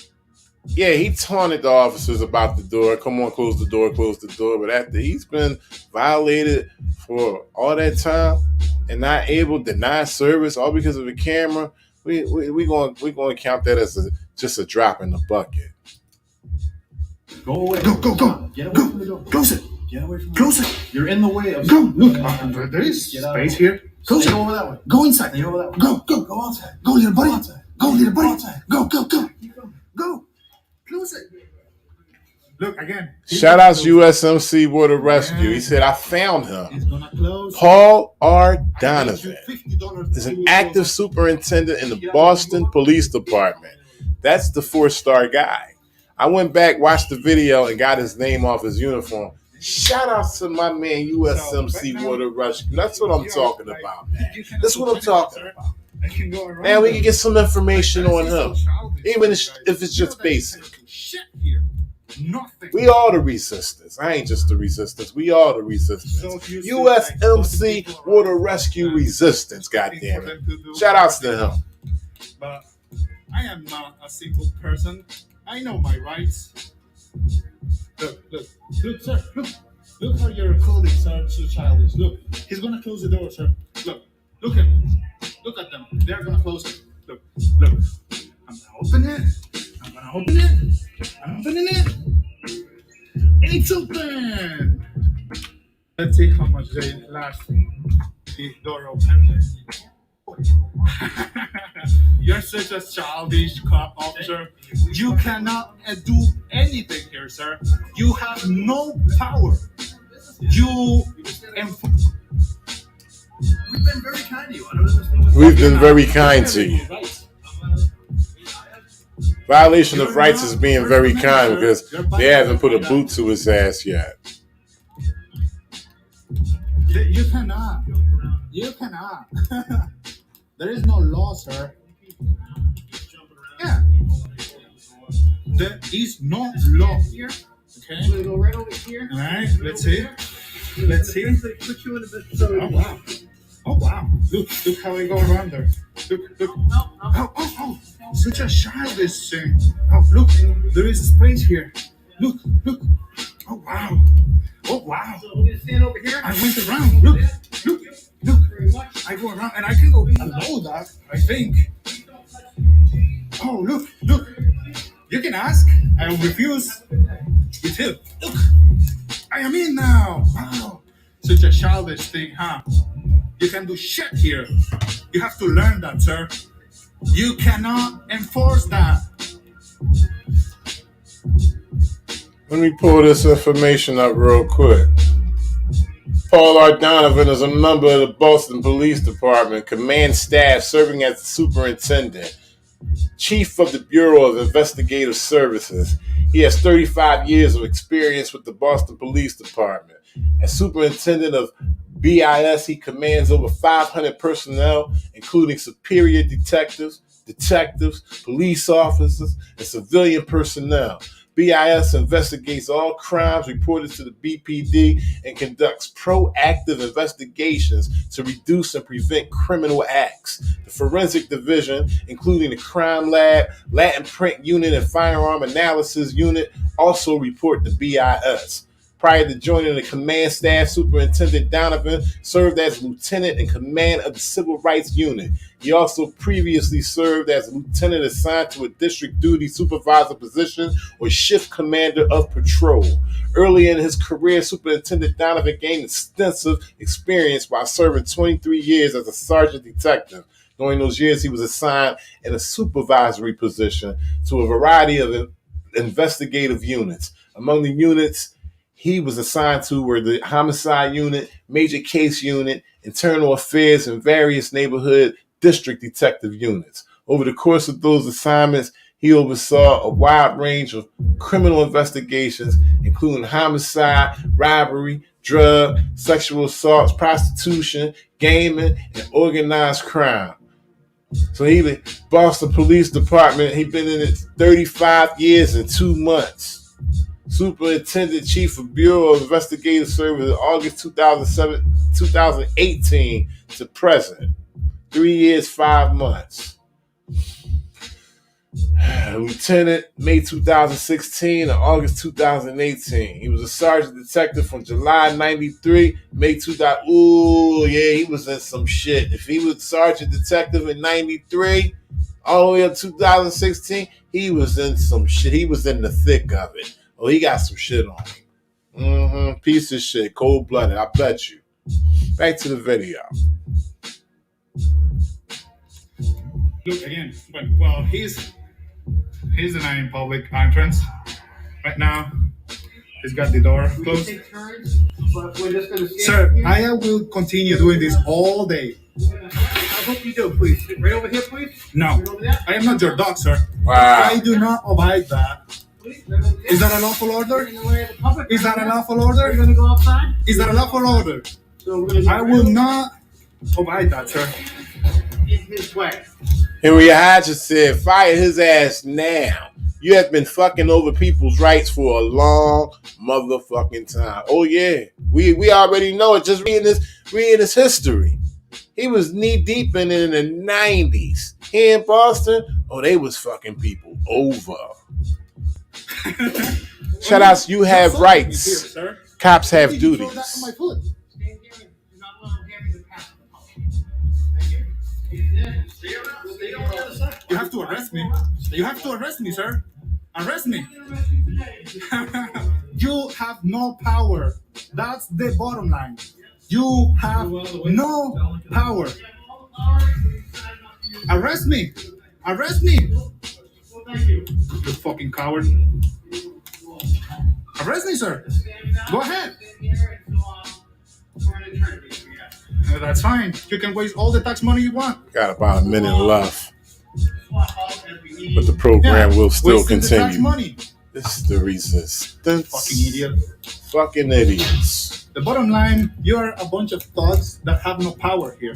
yeah, he taunted the officers about the door. Come on, close the door, close the door. But after he's been violated for all that time and not able to deny service all because of the camera, we going to count that as just a drop in the bucket. Go away. Go. Get away from the door. Close it. Get away from the door. Close it. You're in the way of. Go. Look, there is Get out. space here. Close Stay it. over that way. Go inside. Stay over that way. Go. Go outside. Go, little buddy. Go outside. Go, little buddy. Go outside. Go. Keep going. Go. Close it. Look again. Shout out to USMC Water Rescue. He said, I found him. He's gonna close. Paul R. I bet Donovan you $50 is an active superintendent in the Boston Police Department. That's the 4-star guy. I went back, watched the video, and got his name off his uniform. Shout out to my man USMC Water Rescue. That's what I'm talking about, man. That's what I'm talking about. I can go around. Man, we can get some information on him, even if it's just basic. Shit here. Nothing. We are the resistance. I ain't just the resistance. We are the resistance. USMC Water Rescue Resistance, goddammit it. Shout outs to him. But I am not a simple person. I know my rights. Look, sir. Look how your colleagues are so childish. Look, he's gonna close the door, sir. Look at them. They're gonna close it. Look. I'm gonna open it. I'm opening it. It's open. Let's see how much they last. The door open. You're such a childish cop officer. You cannot do anything here, sir. You have no power. We've been very kind to you. I don't understand what's We've been very kind to you. Violation of rights is being very kind because they haven't put a boot to his ass yet. You cannot. There is no law, sir. Yeah. There is no law. Here. Okay. I'm gonna go right over here. All right. Let's see. Put you in a bit. So Oh wow. Look how we go around there. Look. Oh. Such a childish thing. Oh, look. There is space here. Look. Oh wow. So we're gonna stand over here. I went around. Look. Very much. I go around and I can go below that, I think. Oh, look. You can ask. I will refuse. You too. Look. I am in now. Wow. Such a childish thing, huh? You can do shit here. You have to learn that, sir. You cannot enforce that. Let me pull this information up real quick. Paul R. Donovan is a member of the Boston Police Department, command staff serving as the superintendent, chief of the Bureau of Investigative Services. He has 35 years of experience with the Boston Police Department. As superintendent of BIS, he commands over 500 personnel, including superior detectives, police officers, and civilian personnel. BIS investigates all crimes reported to the BPD and conducts proactive investigations to reduce and prevent criminal acts. The Forensic Division, including the Crime Lab, Latin Print Unit, and Firearm Analysis Unit, also report to BIS. Prior to joining the command staff, Superintendent Donovan served as lieutenant in command of the Civil Rights Unit. He also previously served as a lieutenant assigned to a district duty supervisor position or shift commander of patrol. Early in his career, Superintendent Donovan gained extensive experience while serving 23 years as a sergeant detective. During those years, he was assigned in a supervisory position to a variety of investigative units. Among the units he was assigned to were the Homicide Unit, Major Case Unit, Internal Affairs, and various neighborhood district detective units. Over the course of those assignments, he oversaw a wide range of criminal investigations, including homicide, robbery, drug, sexual assaults, prostitution, gaming, and organized crime. So he the Boston Police Department, he's been in it 35 years and 2 months. Superintendent Chief of Bureau of Investigative Services, August 2018 to present. 3 years, 5 months. Lieutenant, May 2016 to August 2018. He was a sergeant detective from July 93, May 2000. Ooh, yeah, he was in some shit. If he was sergeant detective in 93, all the way up to 2016, he was in some shit. He was in the thick of it. Oh, he got some shit on him. Piece of shit, cold-blooded, I bet you. Back to the video. Look again. Well, he's denying public entrance right now. He's got the door We can closed. take turns, but we're just gonna stand Sir, here. I will continue doing this all day. I hope you do, please. Sit right over here, please. No, Right over there. I am not your dog, sir. Wow. I do not abide that. Please, right over there. Is that a lawful order? In the way of the public. Is that a lawful Are you order? gonna go outside? Is that a lawful order? So we're gonna go I will not abide that, sir. in his way. Henry Hodges said, fire his ass now. You have been fucking over people's rights for a long motherfucking time. Oh yeah, we already know it. Just reading his history. He was knee deep in the 90s. Here in Boston, oh, they was fucking people over. Shout outs, you have Here, rights. sir. Cops have Did you throw that on my duties. foot? Stand here and do not allow Gary to pass the public. Thank you. Stay on the other side. You have to arrest me. You have to arrest me, sir. Arrest me. You have no power. That's the bottom line. You have no power. Arrest me. Arrest me. You fucking coward. Arrest me, sir. Go ahead. That's fine. You can waste all the tax money you want. Got about a minute left, but the program will still Wasting the tax continue. money. This is the resistance. Fucking idiot. Fucking idiots. The bottom line, you are a bunch of thugs that have no power here.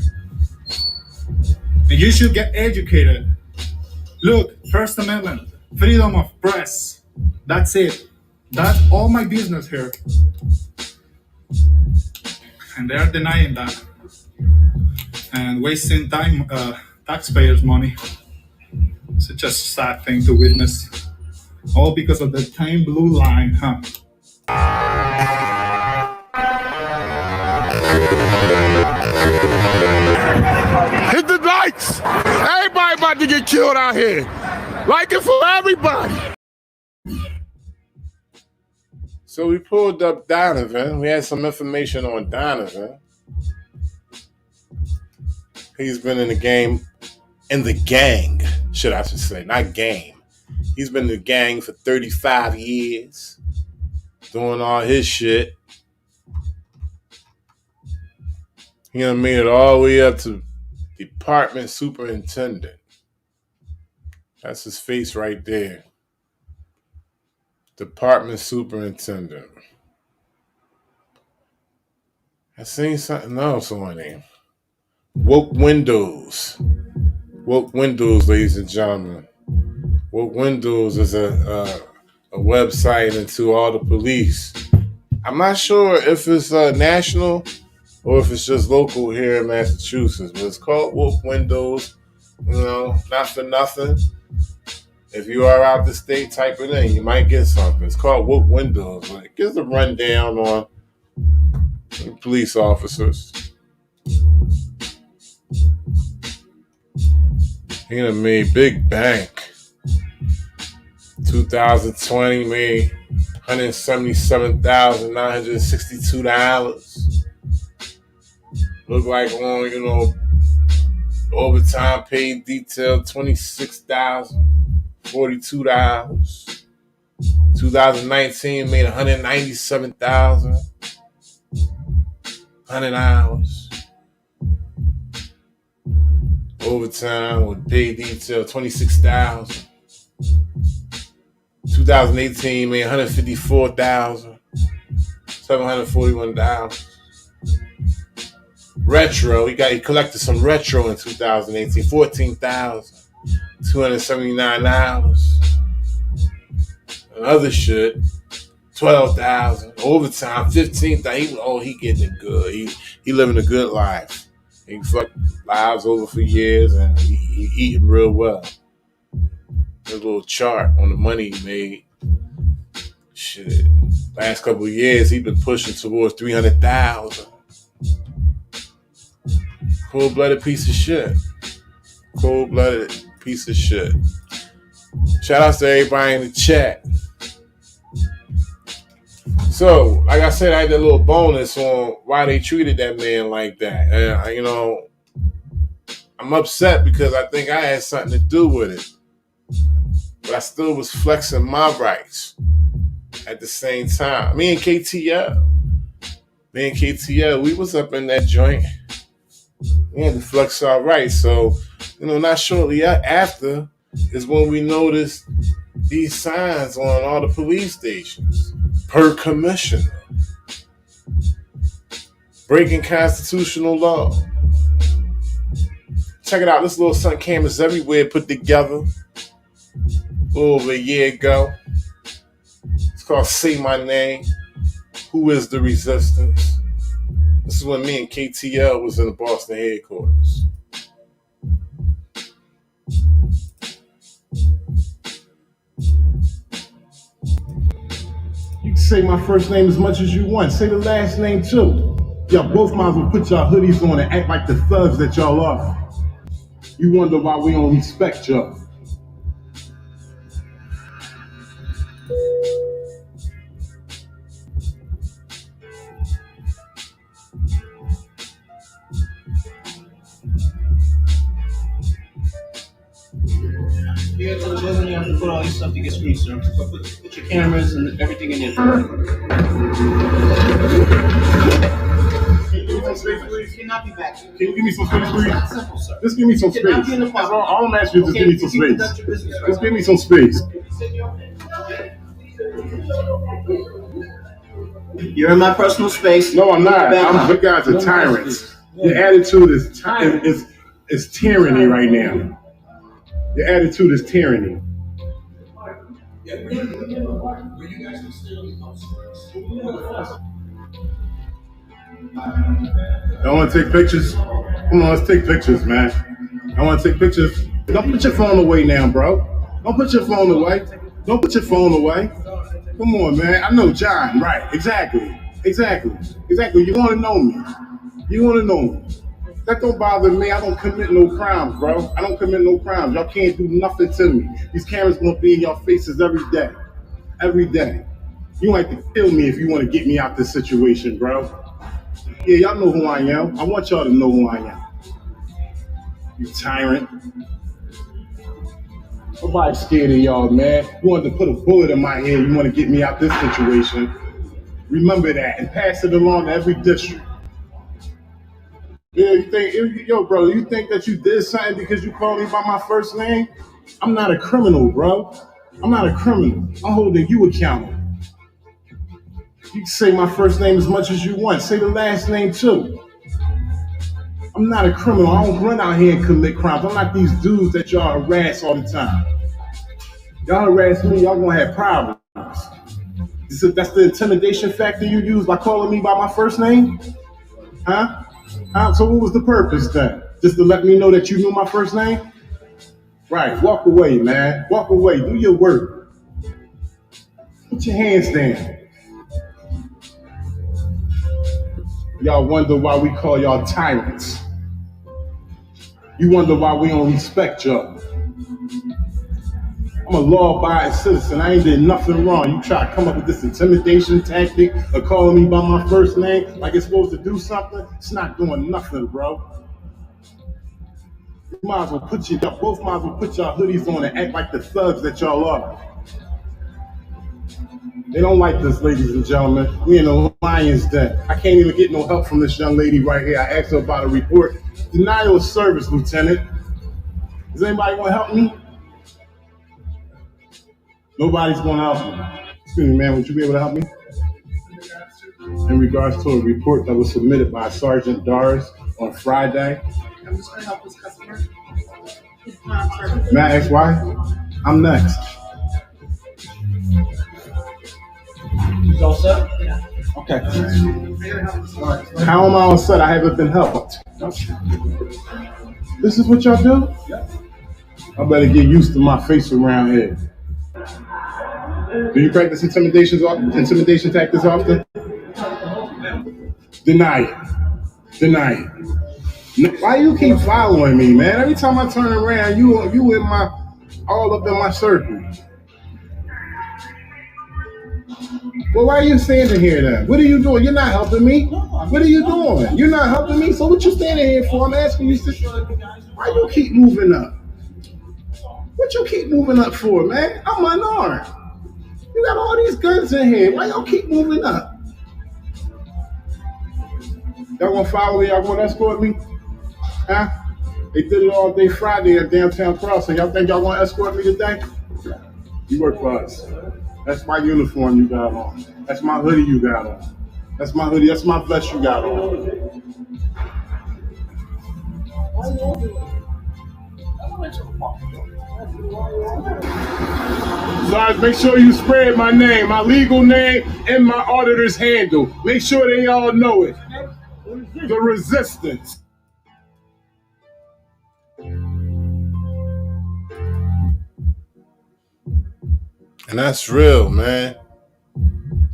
And you should get educated. Look, First Amendment, freedom of press. That's it. That's all my business here. And they are denying that. And wasting time, taxpayers' money. Such a sad thing to witness. All because of the thin blue line, huh? Hit the lights! Everybody about to get killed out here. Like it for everybody. So we pulled up Donovan. We had some information on Donovan. He's been in the gang, should I should say, not game. He's been in the gang for 35 years, doing all his shit. He done made it all the way up to department superintendent. That's his face right there. Department superintendent. I seen something else on him. Woke Windows. Woke Windows, ladies and gentlemen. Woke Windows is a website into all the police. I'm not sure if it's national or if it's just local here in Massachusetts, but it's called Woke Windows. You know, not for nothing. If you are out the state, type it in. You might get something. It's called Woke Windows. It gives a rundown on police officers. He done made big bank. 2020 made $177,962. Look like on, overtime paid detail $26,042. 2019 made $197,000. 100 hours. Overtime with paid detail $26,000. 2018 made $154,741. Retro, he collected some retro in 2018, $14,279. And other shit, $12,000. Overtime, $15,000. He getting it good. He living a good life. He fucked lives over for years, and he eating real well. A little chart on the money he made. Shit, last couple of years he been pushing towards 300,000. Cold-blooded piece of shit. Cold-blooded piece of shit. Shout outs to everybody in the chat. So, like I said, I had a little bonus on why they treated that man like that. And, I'm upset because I think I had something to do with it. But I still was flexing my rights at the same time. Me and KTL, we was up in that joint. We had to flex our rights. So, not shortly after is when we noticed these signs on all the police stations. Per commissioner. Breaking constitutional law. Check it out. This little something cameras everywhere put together a little over a year ago. It's called Say My Name. Who is the Resistance? This is when me and KTL was in the Boston headquarters. You can say my first name as much as you want. Say the last name too. Y'all both might as well put y'all hoodies on and act like the thugs that y'all are. You wonder why we don't respect y'all. You have to go and you have to put all your stuff to get screened, sir. Put your cameras and everything in there. Can you give me some space, please? You cannot be back. Can you give me some space, please? That's simple, sir. Just give me some You space. cannot be in the That's park. all I'm asking you to Okay, give me some you space. conduct your business right Just now. give me some space. You're in my personal space. No, I'm not. Back up. You guys are No, tyrants. Your attitude is tyranny right now. Your attitude is tyranny. I want to take pictures. Come on, let's take pictures, man. I want to take pictures. Don't put your phone away now, bro. Don't put your phone away. Don't put your phone away. Come on, man. I know John, right? Exactly. You want to know me. That don't bother me. I don't commit no crimes, bro. I don't commit no crimes. Y'all can't do nothing to me. These cameras gonna be in your faces every day. Every day. You don't have to kill me if you want to get me out this situation, bro. Yeah, y'all know who I am. I want y'all to know who I am. You tyrant. Nobody's scared of y'all, man. You want to put a bullet in my head. You want to get me out this situation. Remember that and pass it along to every district. Yeah, you think that you did something because you called me by my first name? I'm not a criminal, bro. I'm not a criminal. I'm holding you accountable. You can say my first name as much as you want. Say the last name too. I'm not a criminal. I don't run out here and commit crimes. I'm not these dudes that y'all harass all the time. Y'all harass me, y'all gonna have problems. That's the intimidation factor you use by calling me by my first name? Huh? So what was the purpose then? Just to let me know that you knew my first name? Right, walk away, man. Walk away, do your work. Put your hands down. Y'all wonder why we call y'all tyrants. You wonder why we don't respect y'all. I'm a law-abiding citizen. I ain't did nothing wrong. You try to come up with this intimidation tactic of calling me by my first name like it's supposed to do something. It's not doing nothing, bro. You might as well both might as well put y'all hoodies on and act like the thugs that y'all are. They don't like this, ladies and gentlemen. We in the lion's den. I can't even get no help from this young lady right here. I asked her about a report. Denial of service, Lieutenant. Is anybody gonna help me? Nobody's gonna help me. Excuse me, man, would you be able to help me? In regards to a report that was submitted by Sergeant Doris on Friday. I'm just gonna help this customer. He's not serving. May I ask why? I'm next. You all set? Yeah. Okay. How am I all set? I haven't been helped. This is what y'all do? I better get used to my face around here. Do you practice intimidation tactics often? Deny it. Why you keep following me, man? Every time I turn around, you in my all up in my circle. Well, why are you standing here then? What are you doing? You're not helping me. What are you doing? You're not helping me. So what you standing here for? I'm asking you. Why you keep moving up? What you keep moving up for, man? I'm unarmed. You got all these guns in here. Why y'all keep moving up? Y'all gonna follow me? Y'all gonna escort me? Huh? They did it all day Friday at Downtown Crossing. Y'all think y'all gonna escort me today? You work for us. That's my uniform you got on. That's my hoodie you got on. That's my hoodie. That's my vest you got on. Guys, make sure you spread my name, my legal name, and my auditor's handle. Make sure they all know it. The Resistance. And that's real, man.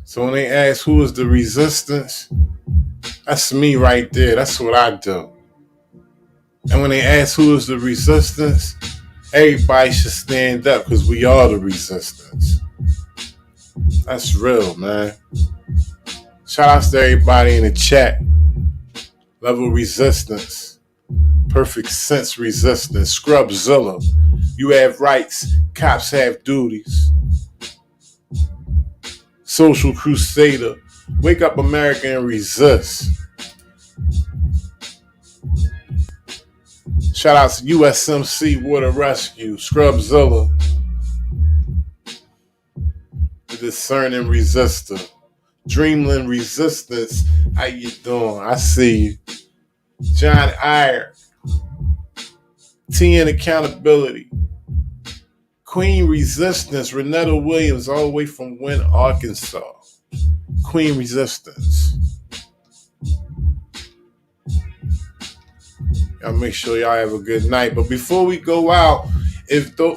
So when they ask who is the Resistance, that's me right there. That's what I do. And when they ask who is the Resistance, everybody should stand up because we are the Resistance. That's real, man. Shout outs to everybody in the chat. Level Resistance. Perfect Sense Resistance. Scrubzilla. You have rights. Cops have duties. Social Crusader. Wake up America and resist. Shout out to USMC Water Rescue, Scrubzilla, the Discerning Resistor, Dreamland Resistance. How you doing? I see you. John Iyer, TN Accountability, Queen Resistance, Renetta Williams, all the way from Wynn, Arkansas. Queen Resistance. Y'all make sure y'all have a good night. But before we go out,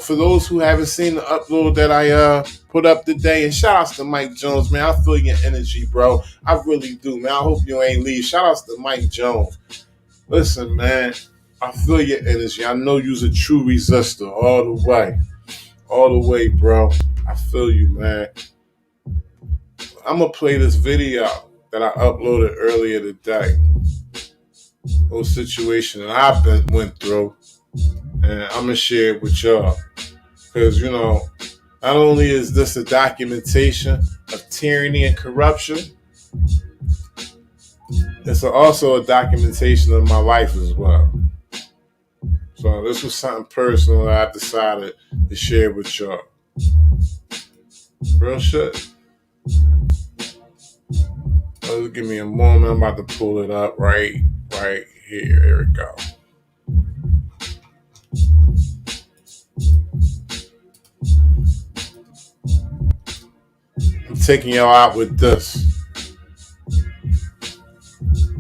for those who haven't seen the upload that I put up today, and shout outs to Mike Jones, man. I feel your energy, bro. I really do, man. I hope you ain't leave. Shout outs to Mike Jones. Listen, man, I feel your energy. I know you's a true resistor all the way. All the way, bro. I feel you, man. I'm going to play this video that I uploaded earlier today. Whole situation that I've went through, and I'm gonna share it with y'all because not only is this a documentation of tyranny and corruption, it's also a documentation of my life as well. So this was something personal that I decided to share with y'all. Real shit. Give me a moment. I'm about to pull it up right here. There we go. I'm taking y'all out with this.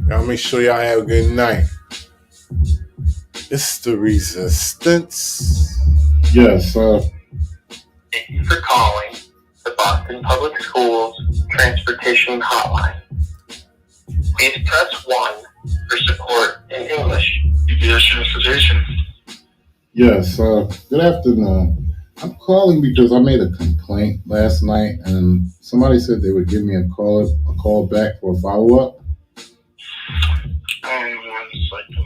Y'all make sure y'all have a good night. It's the Resistance. Yes, Thank you for calling the Boston Public Schools Transportation Hotline. Please press 1 for support in English. UPS Transportation. Yes, good afternoon. I'm calling because I made a complaint last night and somebody said they would give me a call back for a follow-up. 1 second.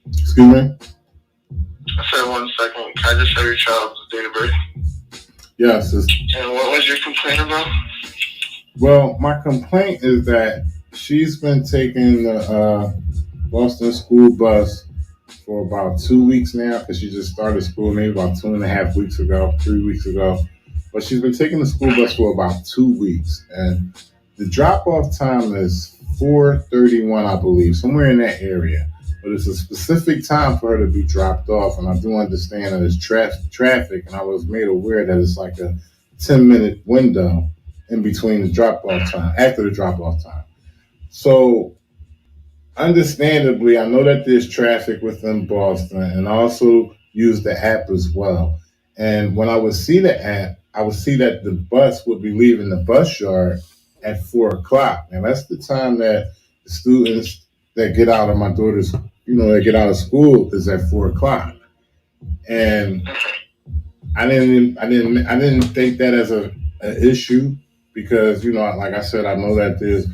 Excuse me? I said 1 second. Can I just have your child's date of birth? Yes. And what was your complaint about? Well, my complaint is that she's been taking the Boston school bus for about 2 weeks now because she just started school maybe about 2.5 weeks ago, 3 weeks ago. But she's been taking the school bus for about 2 weeks. And the drop-off time is 4:31, I believe, somewhere in that area. But it's a specific time for her to be dropped off. And I do understand that it's traffic. And I was made aware that it's like a 10-minute window in between the drop-off time, after the drop-off time. So, understandably, I know that there's traffic within Boston, and I also use the app as well. And when I would see the app, I would see that the bus would be leaving the bus yard at 4 o'clock. And that's the time that the students that get out of my daughter's, that get out of school is at 4 o'clock. And I didn't think that as an issue because, like I said, I know that there's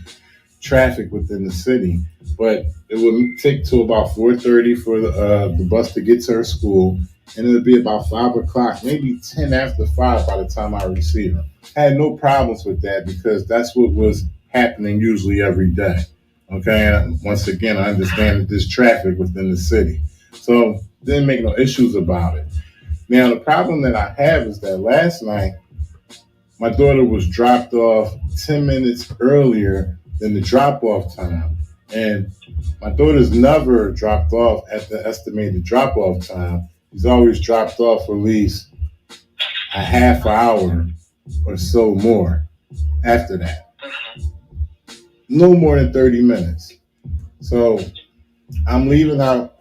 traffic within the city. But it would take till about 4:30 for the bus to get to her school, and it would be about 5 o'clock, maybe 10 after 5 by the time I receive her. I had no problems with that because that's what was happening usually every day. Okay, and once again, I understand that there's traffic within the city, so didn't make no issues about it. Now, the problem that I have is that last night, my daughter was dropped off 10 minutes earlier than the drop-off time. And my daughter's never dropped off at the estimated drop-off time. She's always dropped off at least a half hour or so more after that. No more than 30 minutes. So I'm leaving out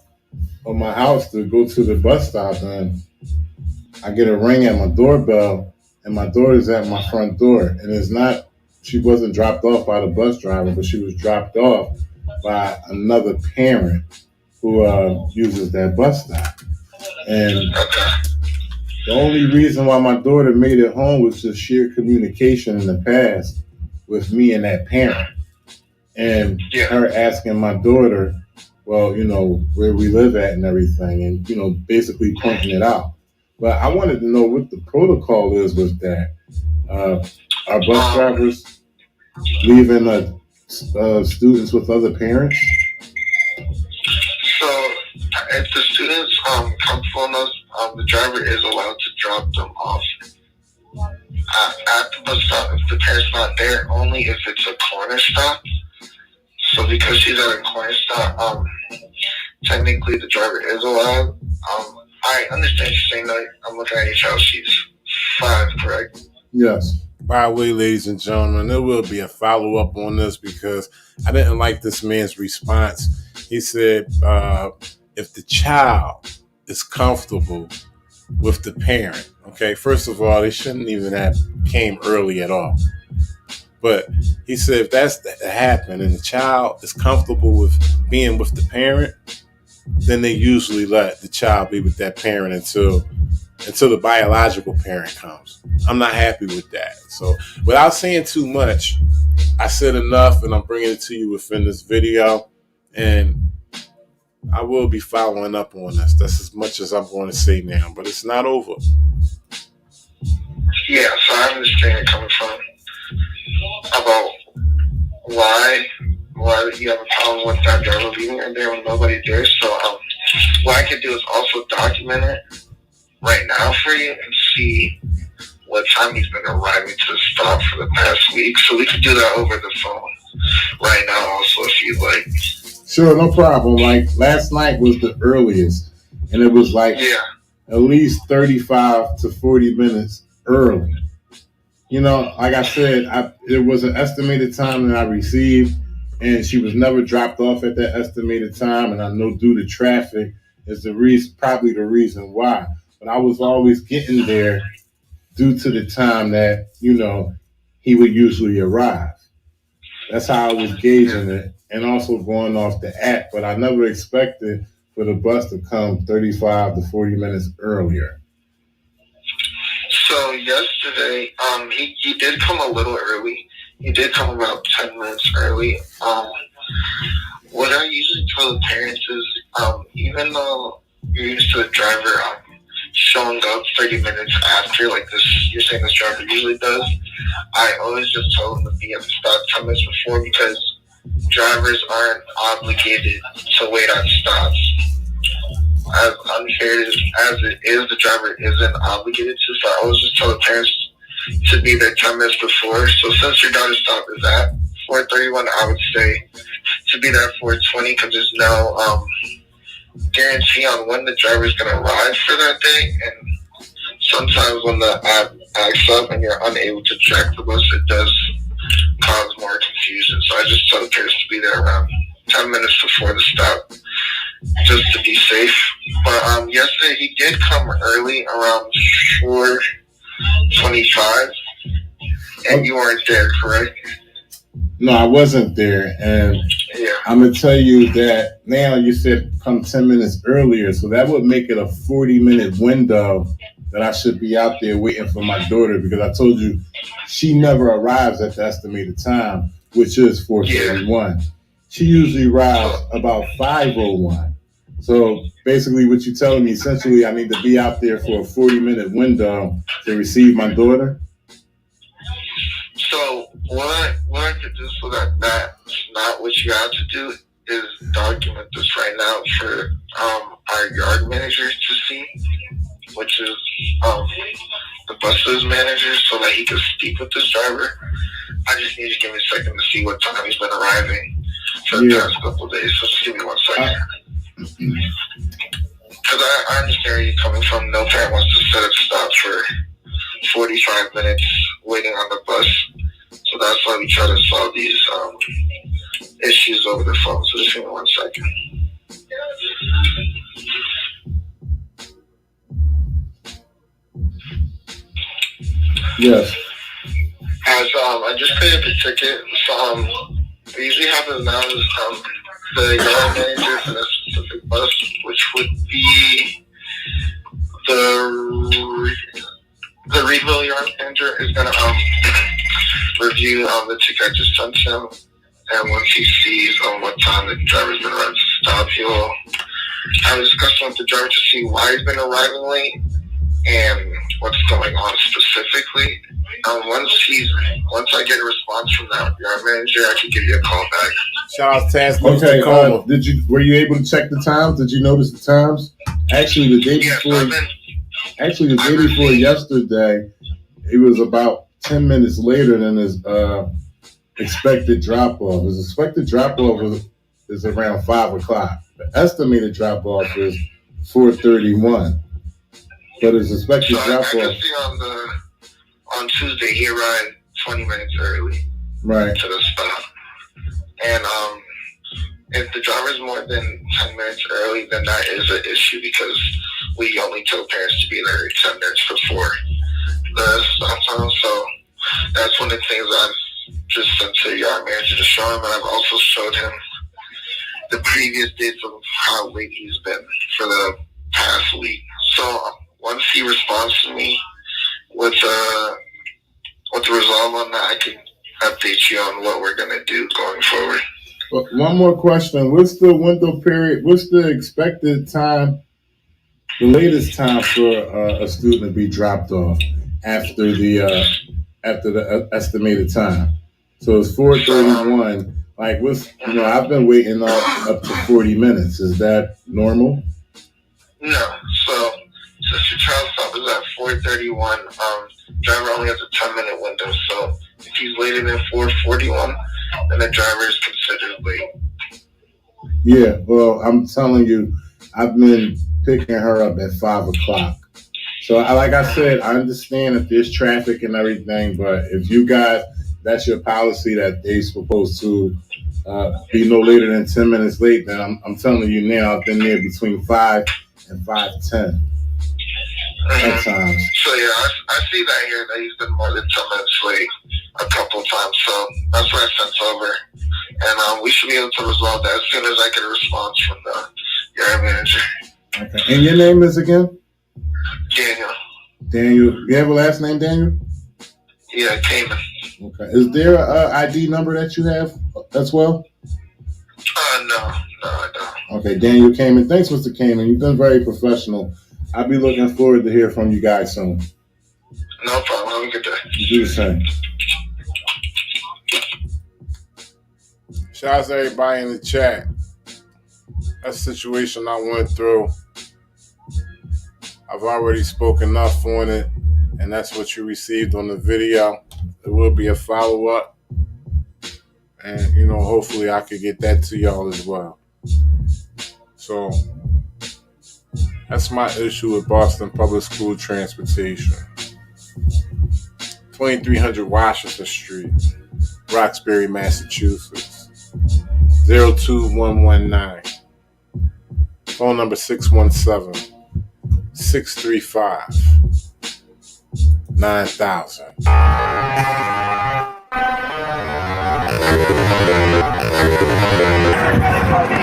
of my house to go to the bus stop, and I get a ring at my doorbell, and my daughter's at my front door. And it's not, she wasn't dropped off by the bus driver, but she was dropped off by another parent who uses that bus stop. And the only reason why my daughter made it home was just sheer communication in the past with me and that parent. And her asking my daughter, well, you know, where we live at and everything, and, you know, basically pointing it out. But I wanted to know what the protocol is with that. Are bus drivers leaving students with other parents? So if the students come from us, the driver is allowed to drop them off at the bus stop if the parent's not there, only if it's a corner stop. So because she's at a corner stop, technically the driver is allowed. I understand you saying that. I'm looking at your child. She's 5, correct? Yes. By the way, ladies and gentlemen, there will be a follow-up on this because I didn't like this man's response. He said, if the child is comfortable with the parent, okay, first of all, they shouldn't even have came early at all. But he said if that's happened and the child is comfortable with being with the parent, then they usually let the child be with that parent until the biological parent comes. I'm not happy with that. So without saying too much, I said enough, and I'm bringing it to you within this video. And I will be following up on this. That's as much as I'm going to say now, but it's not over. Yeah, so I understand it coming from about why you have a problem with that driver leaving her there when nobody's there. So what I could do is also document it right now for you and see what time he's been arriving to the stop for the past week. So we could do that over the phone right now also if you'd like. Sure, no problem. Like last night was the earliest, and it was like at least 35 to 40 minutes early. You know, like I said, it was an estimated time that I received, and she was never dropped off at that estimated time. And I know due to traffic is probably the reason why. But I was always getting there due to the time that, you know, he would usually arrive. That's how I was gauging it, and also going off the app. But I never expected for the bus to come 35 to 40 minutes earlier. So yesterday, he did come a little early. He did come about 10 minutes early. What I usually tell the parents is, even though you're used to the driver showing up 30 minutes after, like this, you're saying this driver usually does, I always just tell them to be at the stop 10 minutes before, because drivers aren't obligated to wait on stops. As unfair as it is, the driver isn't obligated to. So I always just tell the parents to be there 10 minutes before. So since your daughter's stop is at 4:31, I would say to be there at 4:20, because there's no guarantee on when the driver's going to arrive for that day. And sometimes when the app acts up and you're unable to track the bus, it does cause more confusion. So I just tell the parents to be there around 10 minutes before the stop, just to be safe. But yesterday he did come early around 4:25, and you weren't there, correct? No, I wasn't there, and I'm gonna tell you that now. You said come 10 minutes earlier, so that would make it a 40-minute window that I should be out there waiting for my daughter, because I told you she never arrives at the estimated time. which is 4:31. She usually rides about 5:01. So basically what you're telling me, essentially, I need to be out there for a 40-minute window to receive my daughter? So what I could do so that that's not what you have to do is document this right now for our yard managers to see, which is the bus's manager, so that he can speak with this driver. I just need you to give me a second to see what time he's been arriving for the past couple of days. So just give me 1 second. Because I understand where you're coming from. No parent wants to set up stop for 45 minutes waiting on the bus. So that's why we try to solve these issues over the phone. So just give me 1 second. Yes. As I just created the ticket, so we usually happens now is the yard manager for the specific bus, which would be the Reedville yard manager, is gonna review the ticket I just sent him, and once he sees what time the driver's been arriving to stop, he'll have a discussion with the driver to see why he's been arriving late and what's going on specifically. Once I get a response from that yard manager, I can give you a call back. Shout out to Task Okay, Tacoma. were you able to check the times? Did you notice the times? Actually, the day Yes, before yesterday, it was about 10 minutes later than his expected drop-off. His expected drop-off is around 5 o'clock. The estimated drop-off is 4:31. But his expected So I drop-off... can see on Tuesday, he arrived 20 minutes early Right. to the stop. And if the driver's more than 10 minutes early, then that is an issue because we only tell parents to be there 10 minutes before the stop time. So that's one of the things I've just sent to the yard manager to show him. And I've also showed him the previous dates of how late he's been for the past week. So once he responds to me with the resolve on that, I can update you on what we're going to do going forward. Well, one more question. What's the window period? What's the expected time, the latest time for a student to be dropped off after the estimated time? So it's 4:31. Like, I've been waiting up to 40 minutes. Is that normal? No. So since your child stop is at 4:31, driver only has a 10-minute window. So if he's later than 4:41, then the driver is considered late. Yeah, well, I'm telling you, I've been picking her up at 5 o'clock. So, like I said, I understand if there's traffic and everything, but if you guys, that's your policy that they're supposed to be no later than 10 minutes late, then I'm telling you now, I've been there between 5 and 5:10 at times. So yeah, I see that here that he's been more than 10 minutes late a couple times. So that's what I sent over, and we should be able to resolve that as soon as I get a response from the yard manager. Okay. And your name is again? Daniel. Daniel. You have a last name, Daniel? Yeah, Cayman. Okay. Is there a ID number that you have as well? No, I don't. Okay, Daniel Cayman. Thanks, Mr. Cayman. You've been very professional. I'll be looking forward to hear from you guys soon. No problem. Have a good day. You do the same. Shout out to everybody in the chat. That situation I went through, I've already spoken enough on it, and that's what you received on the video. There will be a follow-up, and, hopefully I could get that to y'all as well. So that's my issue with Boston Public School Transportation. 2300 Washington Street, Roxbury, Massachusetts. 02119. Phone number 617-635-9000.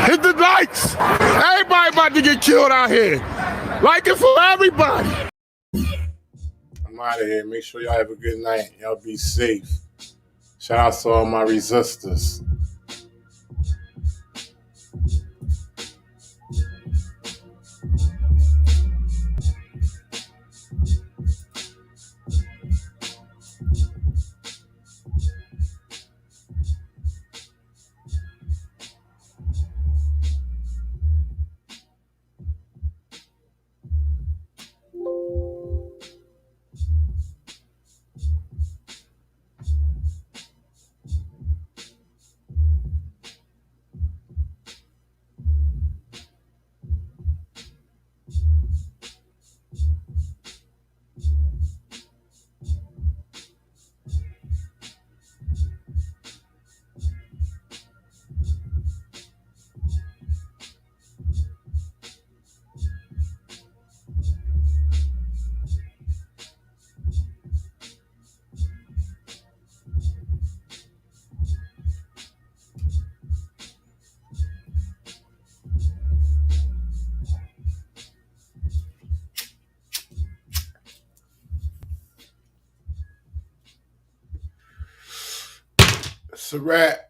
Hit the lights! Everybody about to get killed out here. Like it for everybody. I'm out of here. Make sure y'all have a good night. Y'all be safe. Shout out to all my resistors. It's a wrap.